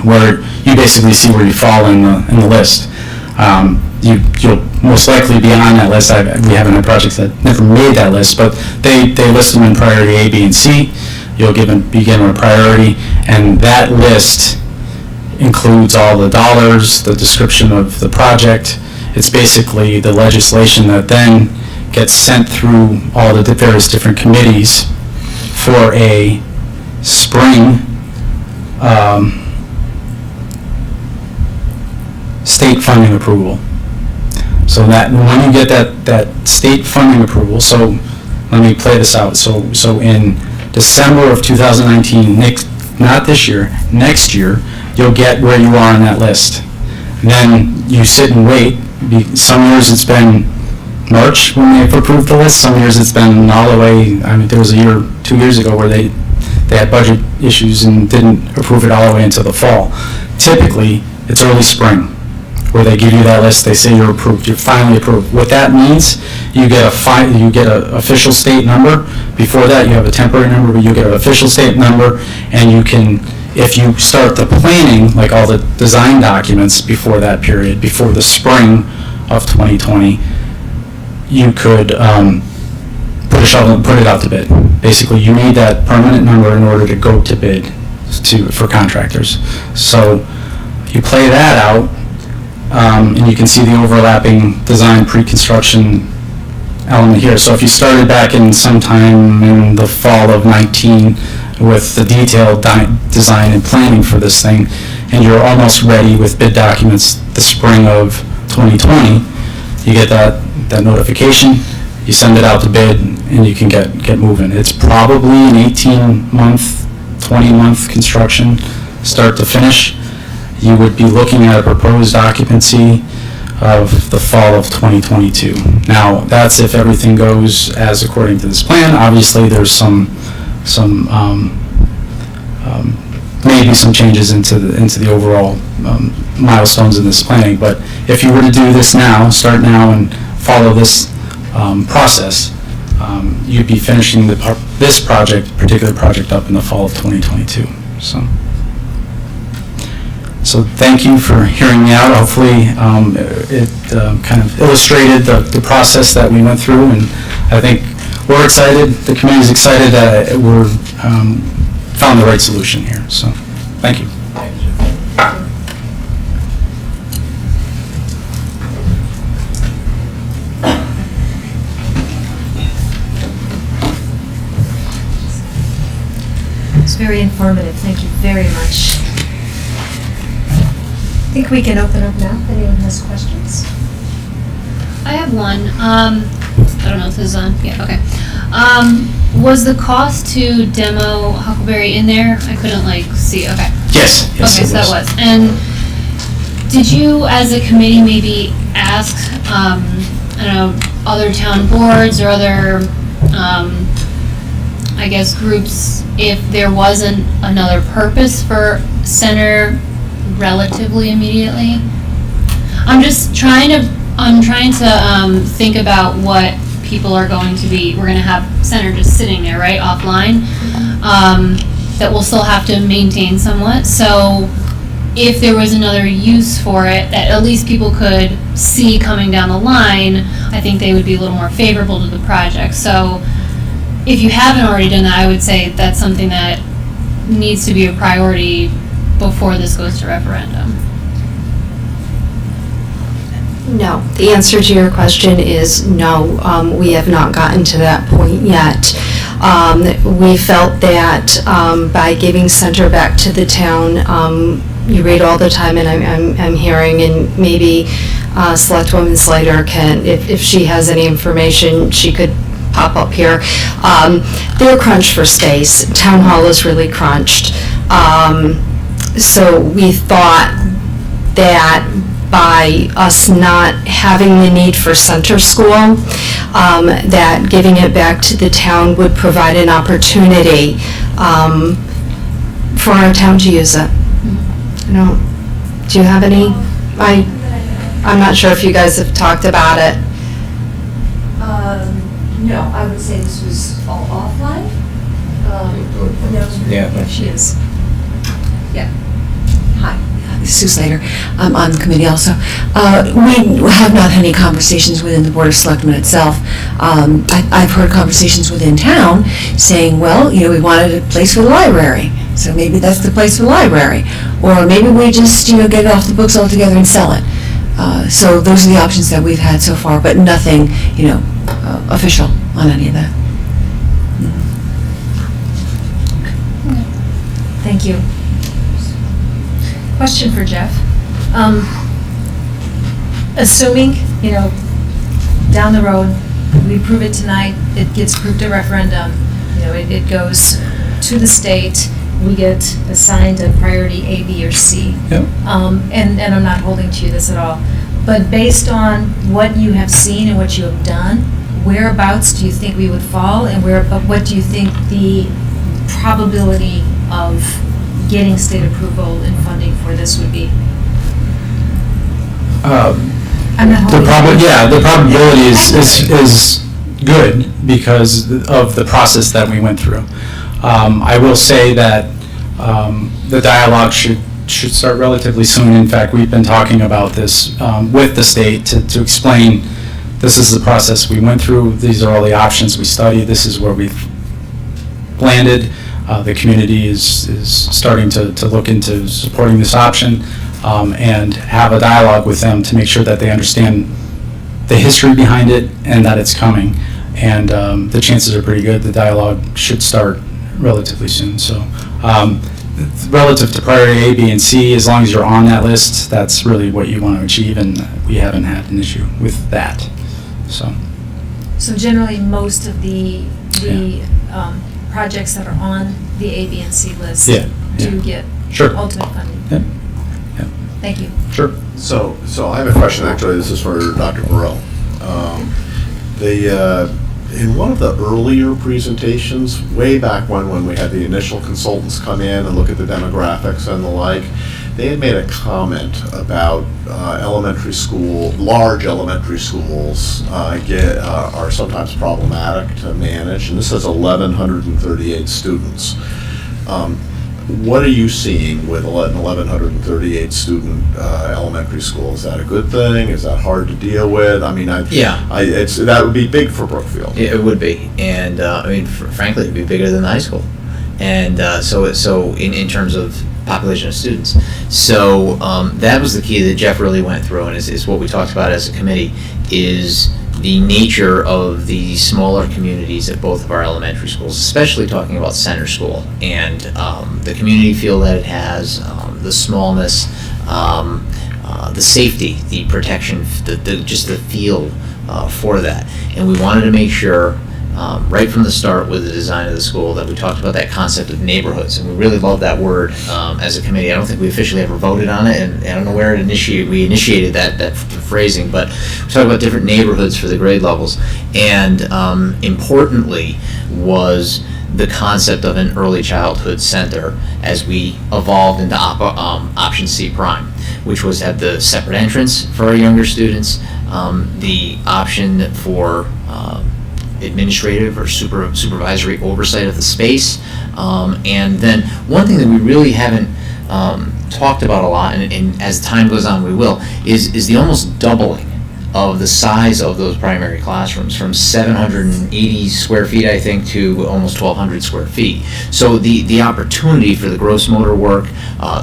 where you basically see where you fall in the list. You'll most likely be on that list. We haven't had projects that never made that list, but they list them in priority A, B, and C. You'll be given a priority, and that list includes all the dollars, the description of the project. It's basically the legislation that then gets sent through all the various different committees for a spring state funding approval. So that when you get that state funding approval, so let me play this out. So in December of 2019, not this year, next year, you'll get where you are on that list. And then you sit and wait. Some years it's been March when they've approved the list. Some years it's been all the way, there was 2 years ago where they had budget issues and didn't approve it all the way until the fall. Typically, it's early spring where they give you that list. They say you're approved. You're finally approved. What that means, you get an official state number. Before that, you have a temporary number, but you get an official state number, and you can, if you start the planning, like all the design documents before that period, before the spring of 2020, you could put it out to bid. Basically, you need that permanent number in order to go to bid for contractors. So you play that out, and you can see the overlapping design pre-construction element here. So if you started back in sometime in the fall of 19 with the detailed design and planning for this thing, and you're almost ready with bid documents the spring of 2020, you get that notification, you send it out to bid, and you can get moving. It's probably an 18-month, 20-month construction, start to finish. You would be looking at a proposed occupancy of the fall of 2022. Now, that's if everything goes as according to this plan. Obviously, there's maybe some changes into the overall milestones in this planning. But if you were to do this now, start now, and follow this process, you'd be finishing this particular project up in the fall of 2022. So thank you for hearing me out. Hopefully, it kind of illustrated the process that we went through, and I think we're excited. The community's excited that we're found the right solution here. So, thank you. It's very informative. Thank you very much. I think we can open up now if anyone has questions. I have one. I don't know if this is on. Yeah, okay. Was the cost to demo Huckleberry in there? I couldn't see. Okay. Yes. Okay, so that was. And did you, as a committee, maybe ask, I don't know, other town boards or other, I guess, groups if there wasn't another purpose for center relatively immediately? I'm trying to think about what people are going to be. We're going to have center just sitting there, right, offline, that we'll still have to maintain somewhat. So if there was another use for it that at least people could see coming down the line, I think they would be a little more favorable to the project. So if you haven't already done that, I would say that's something that needs to be a priority before this goes to referendum. No. The answer to your question is no. We have not gotten to that point yet. We felt that by giving center back to the town, you read all the time, and I'm hearing, and maybe Selectwoman Slater can, if she has any information, she could pop up here. They're crunched for space. Town Hall is really crunched. So we thought that by us not having the need for center school, that giving it back to the town would provide an opportunity for our town to use it. Do you have any? I'm not sure if you guys have talked about it. No, I would say this was all offline. Yeah, she is. Hi, Sue Slater. I'm on the committee also. We have not had any conversations within the Board of Selectmen itself. I've heard conversations within town saying, well, we wanted a place for the library, so maybe that's the place for the library. Or maybe we just, get it off the books altogether and sell it. So those are the options that we've had so far, but nothing, official on any of that. Thank you. Question for Jeff. Assuming, down the road, we approve it tonight, it gets approved at referendum, it goes to the state, we get assigned a priority A, B, or C. Yep. And I'm not holding to this at all. But based on what you have seen and what you have done, whereabouts do you think we would fall, and what do you think the probability of getting state approval and funding for this would be? I'm not holding the probability is good because of the process that we went through. I will say that the dialogue should start relatively soon. In fact, we've been talking about this with the state to explain this is the process we went through, these are all the options we studied, this is where we've landed. The community is starting to look into supporting this option and have a dialogue with them to make sure that they understand the history behind it and that it's coming. And the chances are pretty good the dialogue should start relatively soon. So relative to priority A, B, and C, as long as you're on that list, that's really what you want to achieve, and we haven't had an issue with that, so. So generally, most of the projects that are on the A, B, and C list Yeah, do yeah. get Sure. ultimate funding. Yeah, yeah, Thank you. sure. So I have a question, actually, this is for Dr. Burrell. In one of the earlier presentations, way back when we had the initial consultants come in and look at the demographics and the like, they had made a comment about large elementary schools are sometimes problematic to manage, and this has 1,138 students. What are you seeing with 1,138 student elementary school? Is that a good thing? Is that hard to deal with? I mean, that would be big for Brookfield. It would be, and I mean, frankly, it'd be bigger than the high school, and so in terms of population of students. So that was the key that Jeff really went through, and is what we talked about as a committee, is the nature of the smaller communities at both of our elementary schools, especially talking about center school, and the community feel that it has, the smallness, the safety, the protection, just the feel for that. And we wanted to make sure, right from the start with the design of the school, that we talked about that concept of neighborhoods, and we really love that word as a committee. I don't think we officially ever voted on it, and I don't know where we initiated that phrasing, but we talked about different neighborhoods for the grade levels, and importantly was the concept of an early childhood center as we evolved into option C prime, which was to have the separate entrance for our younger students, the option for administrative or supervisory oversight of the space, and then one thing that we really haven't talked about a lot, and as time goes on we will, is the almost doubling of the size of those primary classrooms, from 780 square feet, I think, to almost 1,200 square feet. So the opportunity for the gross motor work,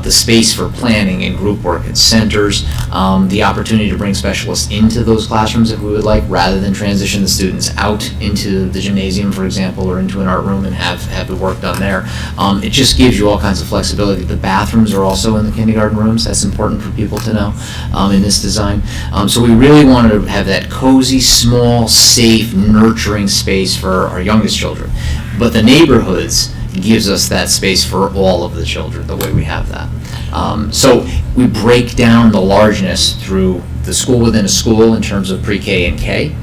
the space for planning and group work at centers, the opportunity to bring specialists into those classrooms if we would like, rather than transition the students out into the gymnasium, for example, or into an art room and have the work done there. It just gives you all kinds of flexibility. The bathrooms are also in the kindergarten rooms. That's important for people to know in this design. So we really wanted to have that cozy, small, safe, nurturing space for our youngest children. But the neighborhoods gives us that space for all of the children, the way we have that. So we break down the largeness through the school within a school in terms of pre-K and K,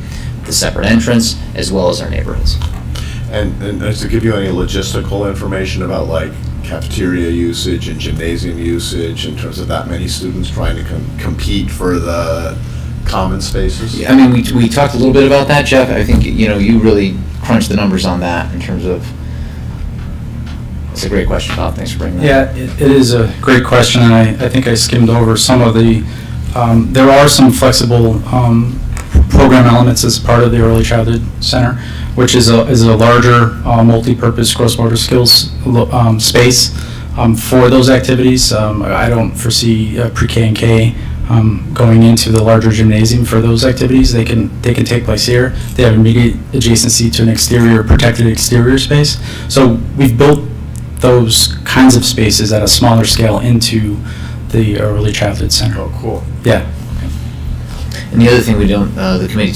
the separate entrance, as well as our neighborhoods. And to give you any logistical information about like cafeteria usage and gymnasium usage in terms of that many students trying to compete for the common spaces? I mean, we talked a little bit about that, Jeff. I think, you really crunched the numbers on that in terms of, it's a great question, Bob. Thanks for bringing that up. Yeah, it is a great question, and I think I skimmed over some of the, there are some flexible program elements as part of the Early Childhood Center, which is a larger multi-purpose gross motor skills space for those activities. I don't foresee pre-K and K going into the larger gymnasium for those activities. They can take place here. They have immediate adjacency to an protected exterior space. So we've built those kinds of spaces at a smaller scale into the Early Childhood Center. Oh, cool. Yeah. And the other thing the committee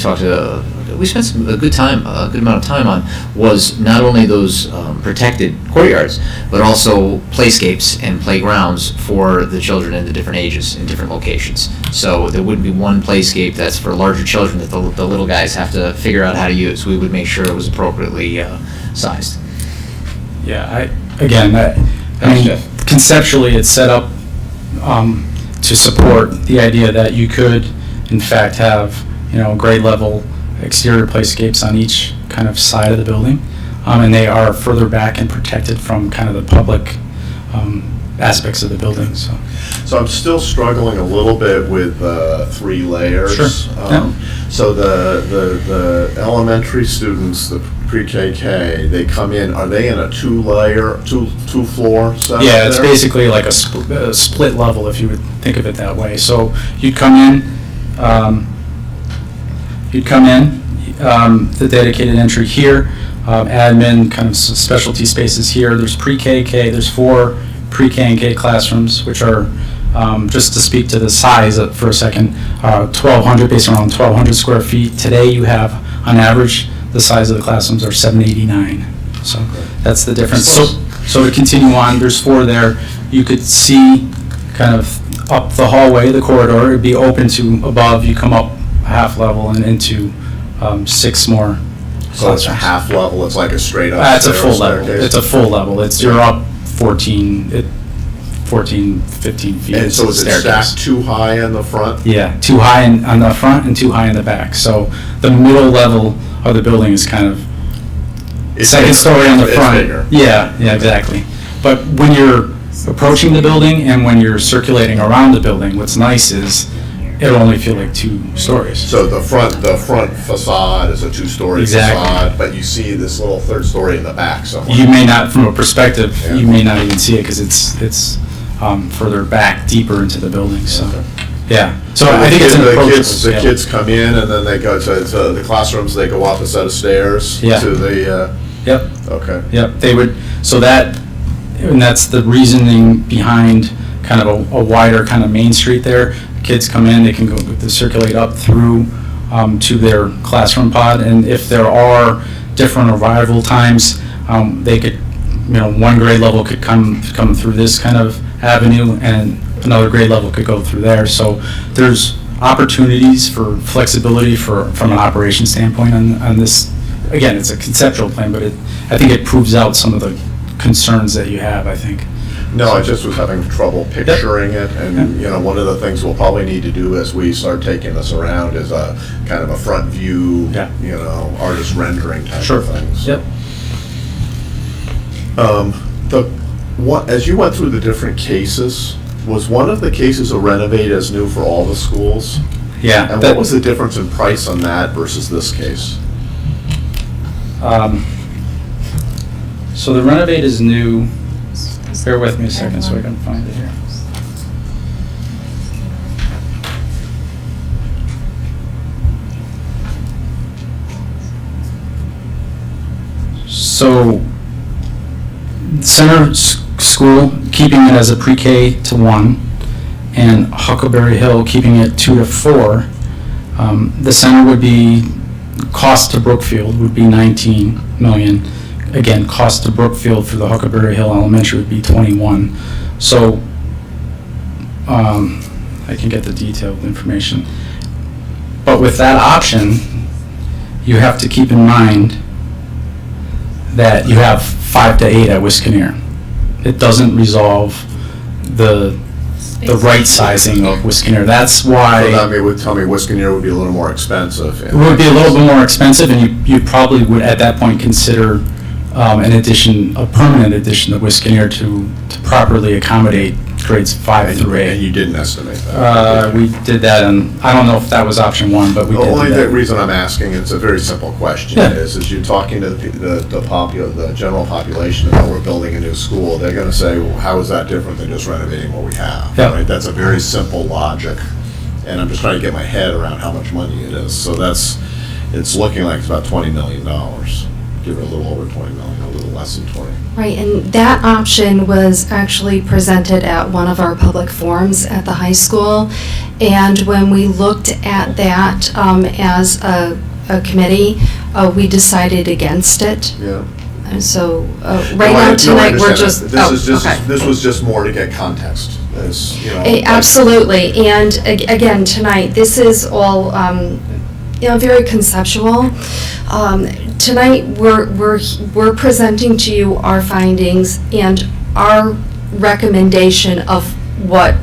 we spent a good amount of time on, was not only those protected courtyards, but also playscapes and playgrounds for the children in the different ages in different locations. So there wouldn't be one playscape that's for larger children that the little guys have to figure out how to use. We would make sure it was appropriately sized. Yeah, I mean, conceptually, it's set up to support the idea that you could, in fact, have grade level exterior playscapes on each kind of side of the building, and they are further back and protected from kind of the public aspects of the building. So I'm still struggling a little bit with 3 layers. Sure. So the elementary students, the pre-KK, they come in. Are they in a 2-floor setup? yeah, it's there? basically like a split level, if you would think of it that way. So you'd come in. The dedicated entry here, admin, kind of specialty spaces here. There's pre-K, K, there's 4 pre-K and K classrooms, which are, just to speak to the size for a second, 1,200, based around 1,200 square feet. Today you have, on average, the size of the classrooms are 789. So that's the difference. So to continue on, there's 4 there. You could see kind of up the hallway, the corridor, it'd be open to above. You come up a half level and into 6 more. So it's a half level, it's like a straight up It's a full level. staircase? It's a full level. You're up 14, 15 feet. And so is it staircase. stacked too high in the front? Yeah, too high on the front and too high in the back. So the middle level of the building is kind of It's second bigger. story on the It's front. bigger. Yeah, exactly. But when you're approaching the building and when you're circulating around the building, what's nice is it'll only feel like 2 stories. So the front facade is a 2-story Exactly. facade, but you see this little 3rd story in the back somewhere. You may not, from a perspective, Yeah. you may not even see it because it's further back, deeper into the building. So, Okay. yeah. So I think it's an The approachable kids, the scale. kids come in and then they go to the classrooms, they go up a set of stairs Yeah. to the, Yep. okay. Yep, they would, so that, and that's the reasoning behind kind of a wider kind of main street there. Kids come in, they can go, they circulate up through to their classroom pod, and if there are different arrival times, they could, one grade level could come through this kind of avenue, and another grade level could go through there. So there's opportunities for flexibility from an operation standpoint on this. Again, it's a conceptual plan, but I think it proves out some of the concerns that you have, I think. No, I just was having trouble picturing it, and, one of the things we'll probably need to do as we start taking this around is a kind of a front view, Yeah. artist rendering type Sure. of things. Yep. As you went through the different cases, was one of the cases a renovate as new for all the schools? Yeah. And what was the difference in price on that versus this case? So the renovate is new. Bear with me a second so I can find it here. So Center School, keeping it as a pre-K to 1, and Huckleberry Hill, keeping it 2 to 4. The center would be, cost to Brookfield would be 19 million. Again, cost to Brookfield for the Huckleberry Hill Elementary would be 21. So, I can get the detailed information. But with that option, you have to keep in mind that you have 5 to 8 at Wyszynski. It doesn't resolve the right sizing of Wyszynski. That's why. So that would tell me Wyszynski would be a little more expensive. It would be a little bit more expensive, and you probably would at that point consider a permanent addition of Wyszynski to properly accommodate grades 5 through 8. And you didn't estimate that? We did that, and I don't know if that was option 1, but we The did only do that. reason I'm asking, it's a very simple question, Yeah. is you're talking to the general population about we're building a new school, they're gonna say, well, how is that different than just renovating what we have? Yeah. Right? That's a very simple logic, and I'm just trying to get my head around how much money it is. So it's looking like it's about $20 million. Give it a little over 20 million, a little less than 20. Right, and that option was actually presented at one of our public forums at the high school. And when we looked at that as a committee, we decided against it. Yeah. And so right No, I now tonight, we're understand just, that. This was just more to get context, Absolutely, and again, tonight, this is all, very conceptual. Tonight, we're presenting to you our findings and our recommendation of what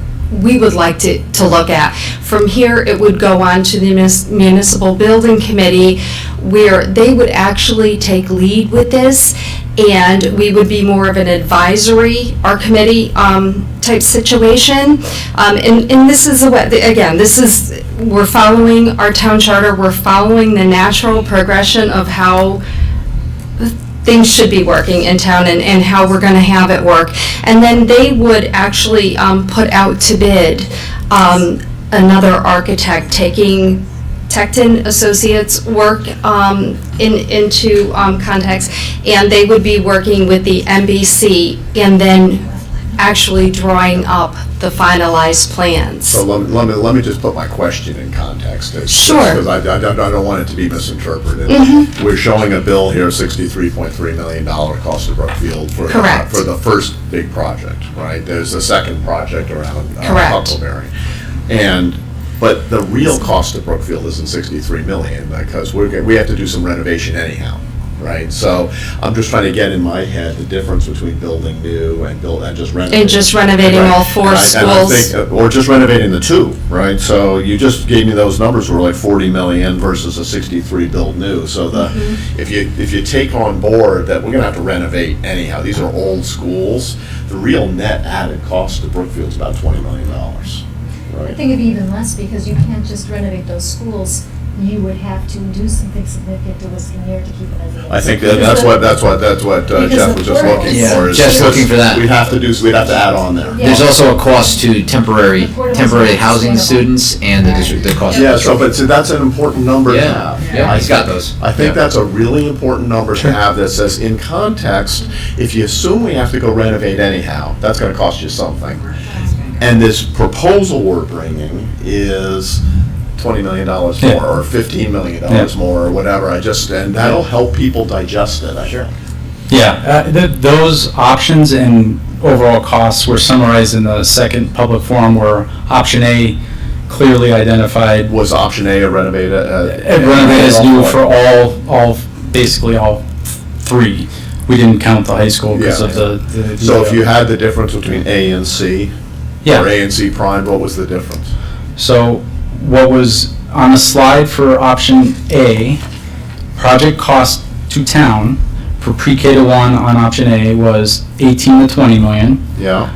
we would like to look at. From here, it would go on to the Municipal Building Committee, where they would actually take lead with this, and we would be more of an advisory, our committee type situation. And this is, we're following our town charter, we're following the natural progression of how things should be working in town and how we're going to have it work. And then they would actually put out to bid another architect taking Tecton Associates work into context, and they would be working with the MBC and then actually drawing up the finalized plans. So let me just put my question in context. Sure. Because I don't want it to be misinterpreted. We're showing a bill here, $63.3 million cost of Brookfield for Correct. For the first big project, right? There's a second project around Correct. Huckleberry. But the real cost of Brookfield isn't $63 million, because we have to do some renovation anyhow, right? So I'm just trying to get in my head the difference between building new and just renovating. And just renovating all four And I schools. think, or just renovating the two, right? So you just gave me those numbers were like 40 million versus a 63 build new. So if you take on board that we're gonna have to renovate anyhow, these are old schools, the real net added cost to Brookfield is about $20 million, I right? think it'd be even less, because you can't just renovate those schools. You would have to do something significant to Wyszynski to keep it as it is. I think that's what Jeff was just looking Yeah, for. is just looking for that. We'd have to add on there. Yeah. There's also a cost to temporary The portables housing are students and the district, the cost. Yeah, but that's an important number to Yeah, have. yeah, he's got those. I think Yeah. that's a really important number to have that says, in context, if you assume we have to go renovate anyhow, that's gonna cost you something. And this proposal we're bringing is $20 million more, Yeah. or $15 million Yeah. more, or whatever, and that'll help people digest it, I think. Yeah, those options and overall costs were summarized in the second public forum, where option A clearly identified Was option A a renovate? renovate as new for basically all three. We didn't count the high school because Yeah. of the. So if you had the difference between A and C, Yeah. or A and C prime, what was the difference? So what was on the slide for option A, project cost to town for pre-K to 1 on option A was 18 to 20 million. Yeah,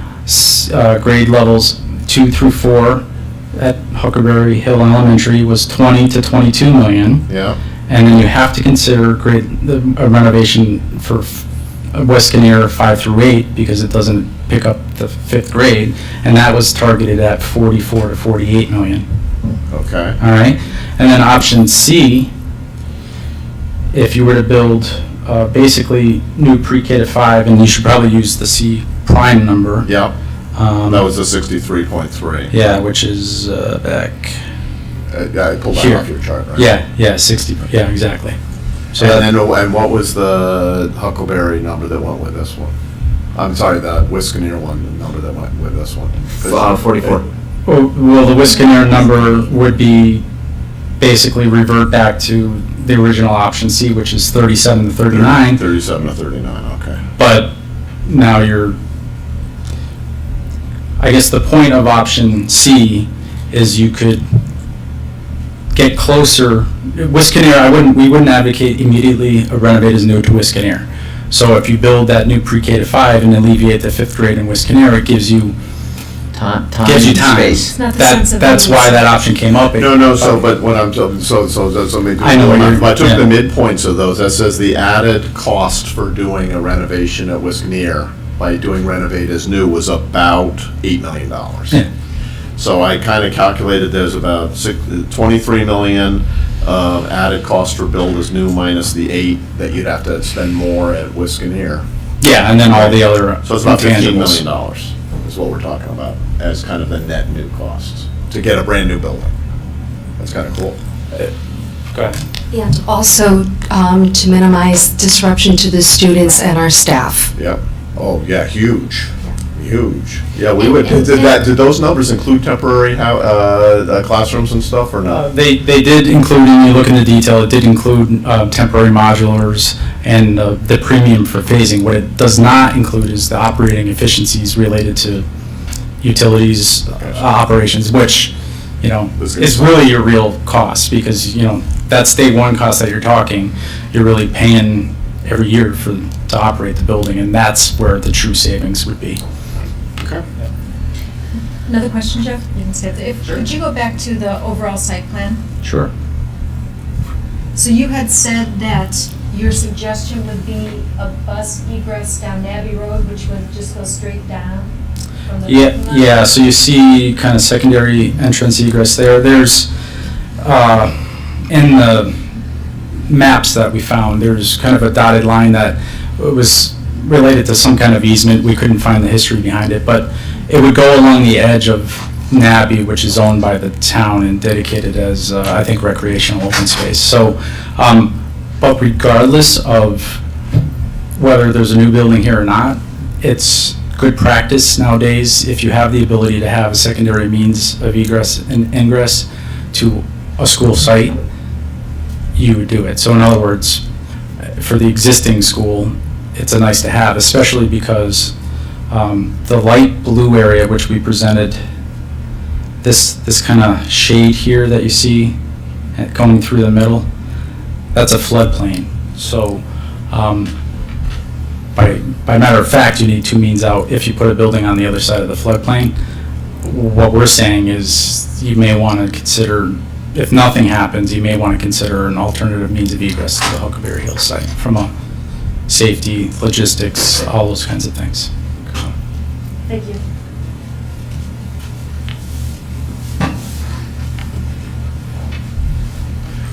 Grade levels 2 through 4 at Huckleberry Hill Elementary was 20 to 22 million. yeah, And then you have to consider a renovation for West Kinnear 5 through 8, because it doesn't pick up the 5th grade, and that was targeted at 44 to 48 million. okay. All right, and then option C, if you were to build basically new pre-K to 5, and you should probably use the C prime number. Yeah, that was the 63.3. Yeah, which is back. Yeah, I pulled that Here. off your chart, right? Yeah, 60. Yeah, exactly. So And what was the Huckleberry number that went with this one? I'm sorry, the Wyszynski one, the number that went with this one. 44. well, the Wyszynski number would be basically revert back to the original option C, which is 37 to 39. 37 to 39, okay. But now I guess the point of option C is you could get closer. Wyszynski, we wouldn't advocate immediately a renovate as new to Wyszynski. So if you build that new pre-K to 5 and alleviate the 5th grade in Wyszynski, it gives you Time, space. It's not the sense of That's why that option came up. No, but when I'm, so maybe. I know what you're- I took the yeah. midpoints of those, that says the added cost for doing a renovation at Wyszynski by doing renovate as new was about $8 million. Yeah. So I kind of calculated there's about 23 million added cost for build as new minus the 8 that you'd have to spend more at Wyszynski. Yeah, and then all the other So it's about $15 intangibles. million is what we're talking about as kind of the net new costs to get a brand new building. That's kind of cool. Go ahead. And also to minimize disruption to the students and our staff. Yep. Oh, yeah, huge. Yeah, we And- would, and- did those numbers include temporary classrooms and stuff or not? They did include, and you look in the detail, it did include temporary modulars and the premium for phasing. What it does not include is the operating efficiencies related to utilities operations, which, is really your real cost, because, that's day one cost that you're talking, you're really paying every year to operate the building, and that's where the true savings would be. Okay. Another question, Jeff? You can say it. Could you go back to the overall site plan? Sure. So you had said that your suggestion would be a bus egress down Navy Road, which would just go straight down from the parking lot? Yeah, so you see kind of secondary entrance egress there. There's, in the maps that we found, there's kind of a dotted line that was related to some kind of easement. We couldn't find the history behind it, but it would go along the edge of Nabby, which is owned by the town and dedicated as, I think, recreational open space. So, but regardless of whether there's a new building here or not, it's good practice nowadays, if you have the ability to have a secondary means of egress and ingress to a school site, you would do it. So in other words, for the existing school, it's a nice to have, especially because the light blue area which we presented, this kind of shade here that you see going through the middle, that's a floodplain. So by matter of fact, you need two means out if you put a building on the other side of the floodplain. What we're saying is you may want to consider, if nothing happens, you may want to consider an alternative means of egress to the Huckleberry Hill site from a safety, logistics, all those kinds of things. Thank you.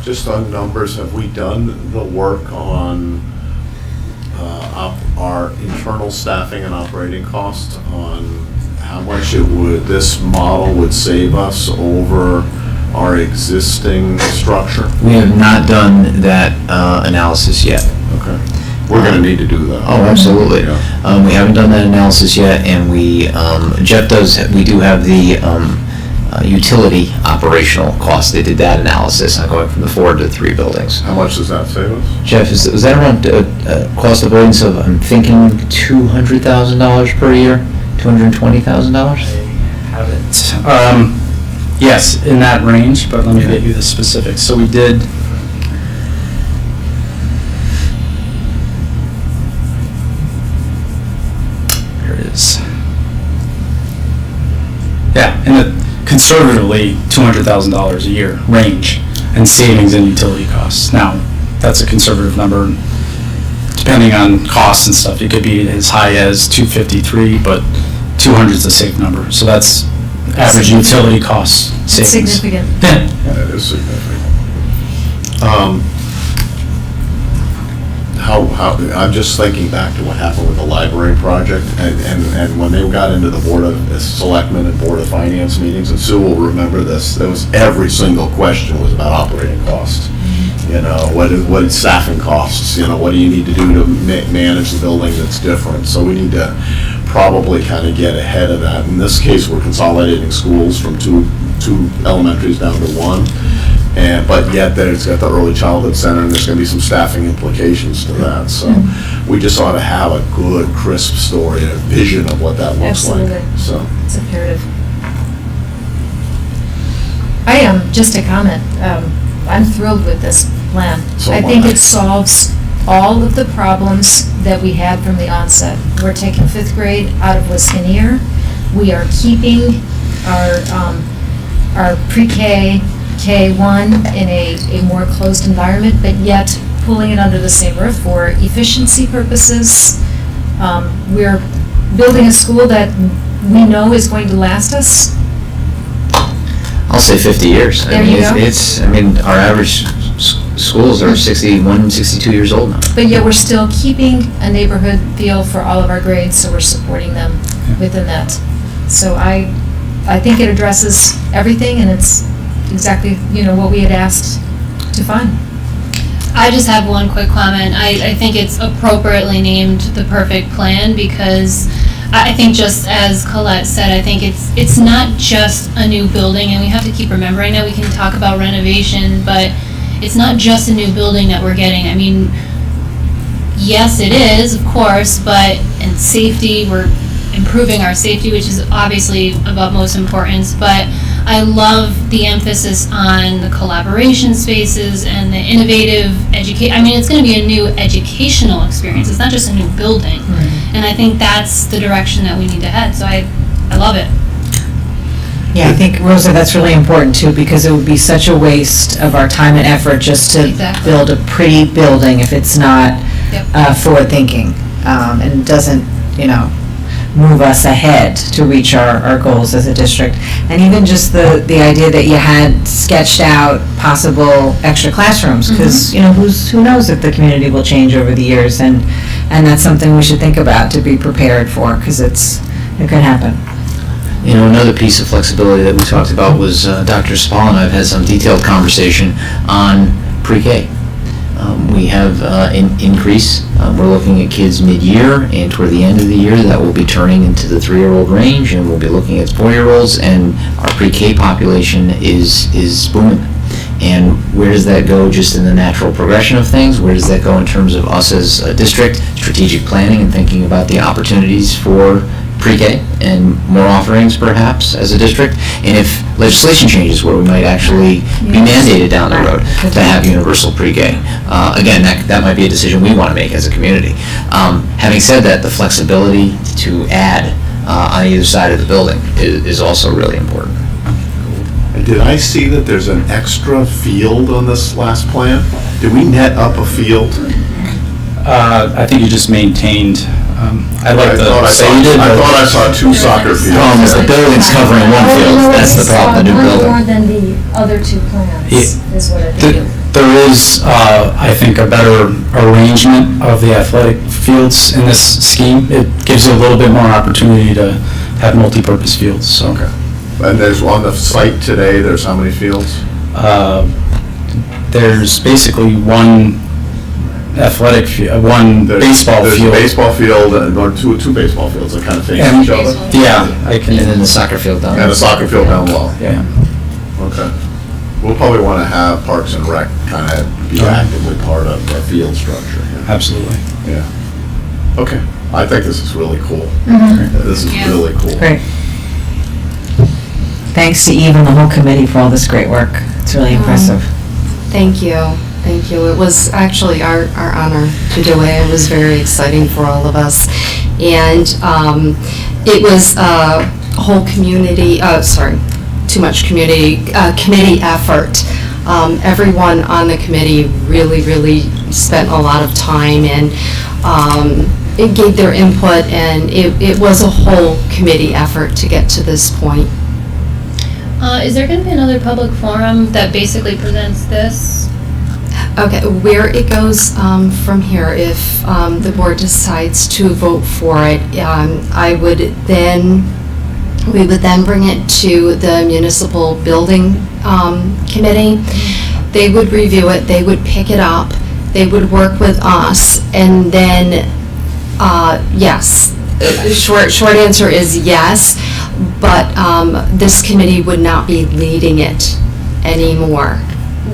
Just on numbers, have we done the work on our internal staffing and operating costs on how much this model would save us over our existing structure? We have not done that analysis yet. Okay. We're going to need to do that. Oh, absolutely. Yeah. We haven't done that analysis yet, and Jeff we do have the utility operational costs. They did that analysis on going from the 4 to 3 buildings. How much does that save us? Jeff, was that around cost avoidance of, I'm thinking, $200,000 per year? $220,000? I haven't. Yes, in that range, but let me get you the specifics. So we did. Here it is. Yeah, in the conservatively $200,000 a year range and savings in utility costs. Now, that's a conservative number. Depending on costs and stuff, it could be as high as 253, but 200 is a safe number. So that's average utility costs savings. Significant. Yeah. That is significant. I'm just thinking back to what happened with the library project, and when they got into the Board of Selectmen and Board of Finance meetings, and Sue will remember this, there was every single question was about operating costs. You know, what staffing costs, you know, what do you need to do to manage the building that's different? So we need to probably kind of get ahead of that. In this case, we're consolidating schools from two elementaries down to one. But yet there's got the early childhood center, and there's going to be some staffing implications to that. So we just ought to have a good, crisp story, a vision of what that looks Absolutely. like. So It's imperative. I am, just a comment, I'm thrilled with this plan. So I am think I. it solves all of the problems that we had from the onset. We're taking 5th grade out of Wyszynski. We are keeping our pre-K, K1 in a more closed environment, but yet pulling it under the same roof for efficiency purposes. We're building a school that we know is going to last us. I'll say 50 years. There you go. Our average schools are 61, 62 years old now. But yet we're still keeping a neighborhood feel for all of our grades, so we're supporting them within that. So I think it addresses everything, and it's exactly, what we had asked to find. I just have one quick comment. I think it's appropriately named the perfect plan because I think, just as Colette said, I think it's not just a new building, and we have to keep remembering that. We can talk about renovation, but it's not just a new building that we're getting. I mean, yes, it is, of course, but in safety, we're improving our safety, which is obviously of utmost importance, but I love the emphasis on the collaboration spaces and the innovative education. I mean, it's going to be a new educational experience. It's not just a new building. And I think that's the direction that we need to head. So I love it. Yeah, I think, Rosa, that's really important too, because it would be such a waste of our time and effort just to Exactly. build a pretty building if it's not Yep. forward-thinking and doesn't, move us ahead to reach our goals as a district. And even just the idea that you had sketched out possible extra classrooms, because, who knows if the community will change over the years, and And that's something we should think about to be prepared for, because it could happen. You know, another piece of flexibility that we talked about was Dr. Spall and I have had some detailed conversation on pre-K. We have an increase. We're looking at kids mid-year and toward the end of the year that will be turning into the 3-year-old range, and we'll be looking at 4-year-olds, and our pre-K population is booming. And where does that go just in the natural progression of things? Where does that go in terms of us as a district, strategic planning and thinking about the opportunities for pre-K and more offerings perhaps as a district? And if legislation changes where we might actually be mandated down the road to have universal pre-K. Again, that might be a decision we want to make as a community. Having said that, the flexibility to add on either side of the building is also really important. And did I see that there's an extra field on this last plan? Did we net up a field? I think you just maintained, I'd like to say you did. I thought I saw 2 soccer fields. The problem is the building's covering one field. That's the problem, the new More building. than the other 2 plans, is what I think. There is, I think, a better arrangement of the athletic fields in this scheme. It gives you a little bit more opportunity to have multi-purpose fields, so. Okay. And there's on the site today, there's how many fields? There's basically one athletic, one baseball There's a field. baseball field, or two baseball fields that kind of face And- each other? Yeah, I can. And then the soccer field down there. And a soccer field down below? Yeah. Okay. We'll probably want to have Parks and Rec kind of be actively part of the field structure. Yeah. Absolutely. Yeah. Okay. I think this is really cool. Mm-hmm. This is Yeah. really cool. Great. Thanks to Eve and the whole committee for all this great work. It's really impressive. Thank you. Thank you. It was actually our honor to do it. It was very exciting for all of us. And it was a whole community, committee effort. Everyone on the committee really spent a lot of time and it gave their input, and it was a whole committee effort to get to this point. Is there going to be another public forum that basically presents this? Okay, where it goes from here, if the board decides to vote for it, we would then bring it to the municipal building committee. They would review it, they would pick it up, they would work with us, and then, yes. Short answer is yes, but this committee would not be leading it anymore.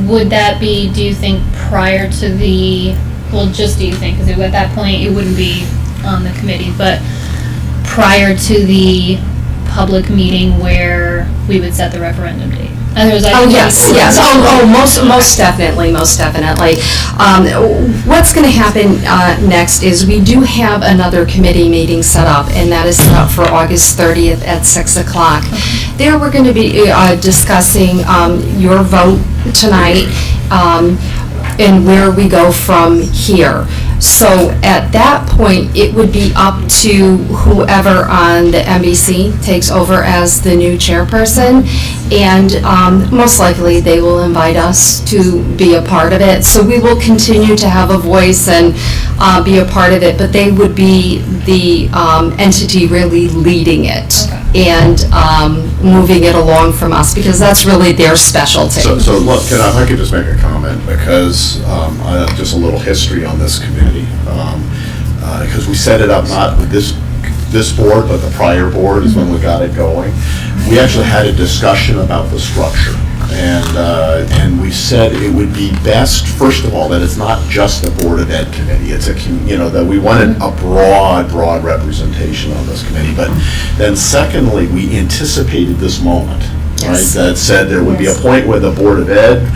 Would that be, do you think, prior to the, well, just do you think, because at that point it wouldn't be on the committee, but prior to the public meeting where we would set the referendum date? Yes. Most definitely. What's going to happen next is we do have another committee meeting set up, and that is set up for August 30th at 6 o'clock. There we're going to be discussing your vote tonight and where we go from here. So at that point, it would be up to whoever on the MBC takes over as the new chairperson, and most likely they will invite us to be a part of it. So we will continue to have a voice and be a part of it, but they would be the entity really leading it and moving it along from us, because that's really their specialty. So look, if I could just make a comment, because just a little history on this committee. Because we set it up not with this board, but the prior board is when we got it going. We actually had a discussion about the structure, and we said it would be best, first of all, that it's not just a Board of Ed committee. It's that we wanted a broad representation on this committee. But then secondly, we anticipated this moment, right? That said there would be a point where the Board of Ed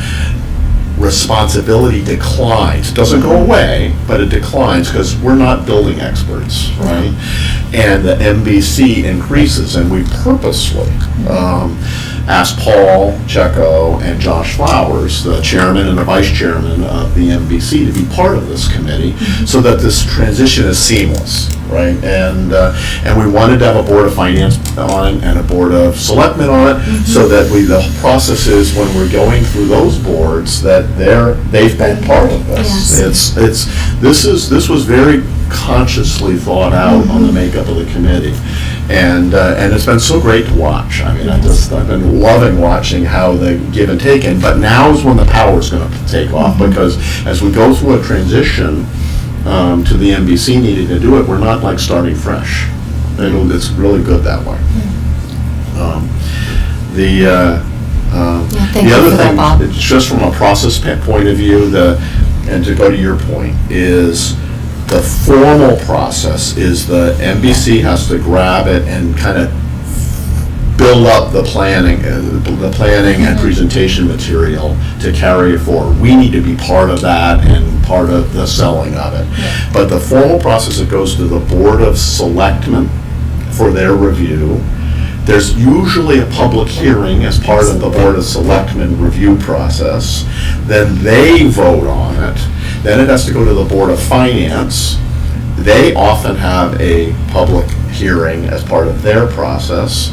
responsibility declines. It doesn't go away, but it declines because we're not building experts, right? And the MBC increases, and we purposely asked Paul Checo and Josh Flowers, the chairman and the vice chairman of the MBC, to be part of this committee so that this transition is seamless, right? And we wanted to have a board of finance on it and a board of selectmen on it so that the process is when we're going through those boards that they've been part of this. Yes. This was very consciously thought out on the makeup of the committee. And it's been so great to watch. I mean, I've been loving watching how they give and take, but now is when the power is going to take off, because as we go through a transition to the NBC needing to do it, we're not like starting fresh. It's really good that way. Thank The you other for that, thing, Bob. just from a process point of view, and to go to your point, is the formal process is the NBC has to grab it and kind of build up the planning and presentation material to carry it forward. We need to be part of that and part of the selling of it. Yeah. But the formal process, it goes to the Board of Selectmen for their review. There's usually a public hearing as part of the Board of Selectmen review process. Then they vote on it. Then it has to go to the Board of Finance. They often have a public hearing as part of their process.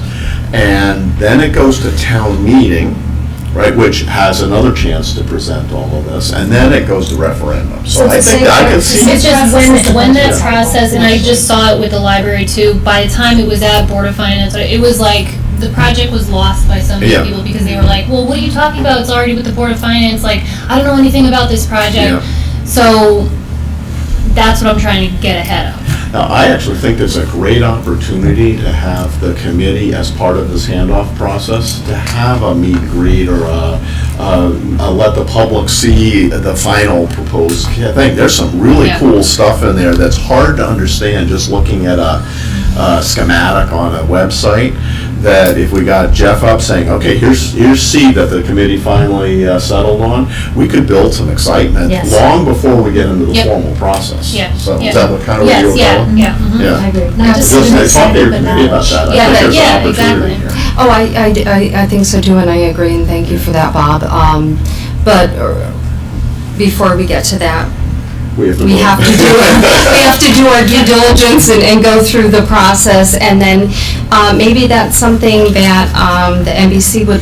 And then it goes to town meeting, right, which has another chance to present all of this. And then it goes to referendum. So I think I can see. It's just when that process, and I just saw it with the library too, by the time it was at Board of Finance, it was like, the project was lost by so many Yeah. people because they were like, well, what are you talking about? It's already with the Board of Finance. Like, I don't know anything about this project. Yeah. So that's what I'm trying to get ahead of. Now, I actually think there's a great opportunity to have the committee, as part of this handoff process, to have a meet and greet or let the public see the final proposed thing. There's some really Yeah. cool stuff in there that's hard to understand just looking at a schematic on a website, that if we got Jeff up saying, okay, here's C that the committee finally settled on, we could build some excitement Yes. long before we get into the Yep. formal process. Yeah, So yeah. is that what kind of where you were Yes, going? yeah, mhm. Yeah. I agree. Just Not just talk to your excited, but committee about knowledge. that. I Yeah, think there's yeah, an opportunity exactly. here. Oh, I think so too, and I agree, and thank you for that, Bob. But before we get to that, we have to do our due diligence and go through the process, and then maybe that's something that the NBC would,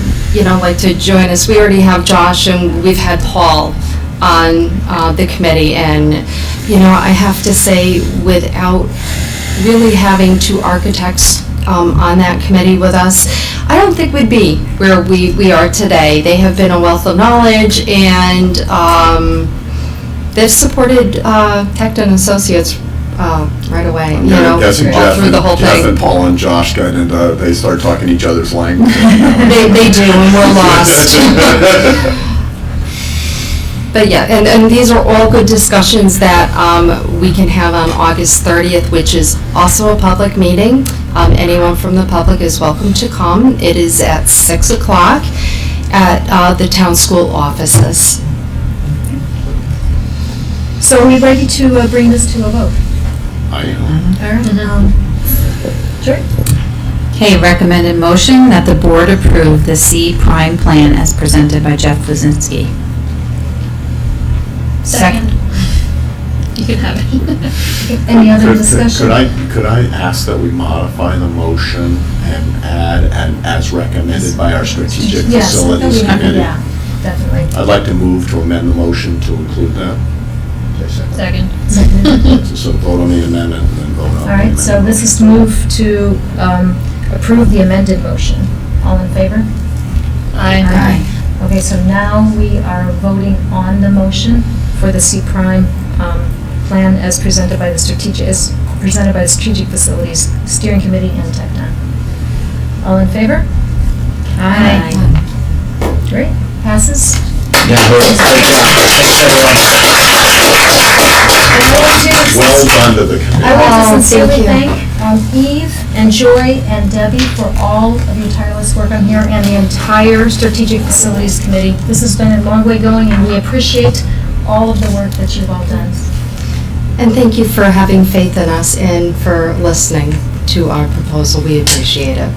like to join us. We already have Josh and we've had Paul on the committee, and I have to say, without really having two architects on that committee with us, I don't think we'd be where we are today. They have been a wealth of knowledge, and they've supported Tecton Associates right away, I'm guessing all through the whole Jeff thing. and Paul and Josh got into, they started talking each other's language. They do, and we're lost. But yeah, and these are all good discussions that we can have on August 30th, which is also a public meeting. Anyone from the public is welcome to come. It is at 6 o'clock at the town school offices. So are we ready to bring this to a vote? I am. All right. Sure. Okay, recommended motion that the board approve the C prime plan as presented by Jeff Wyszynski. Second. You can have it. Any other Could discussion? I ask that we modify the motion and add, and as recommended by our Strategic Yes, Facilities Committee? yeah, definitely. I'd like to move to amend the motion to include that. Second. So vote on the amendment and then vote on the All right, amendment. so this is to move to approve the amended motion. All in favor? Aye. Okay, so now we are voting on the motion for the C prime plan as presented by the Strategic Facilities Steering Committee and Tecton. All in favor? Aye. Great, passes. Yeah, great job. Well done to the committee. I want to Oh, sincerely thank thank Eve and Joy and Debbie for all of your tireless work on here, and the entire Strategic Facilities Committee. This has been a long way going, and we appreciate all of the work that you've all done. And thank you for having faith in us and for listening to our proposal. We appreciate it.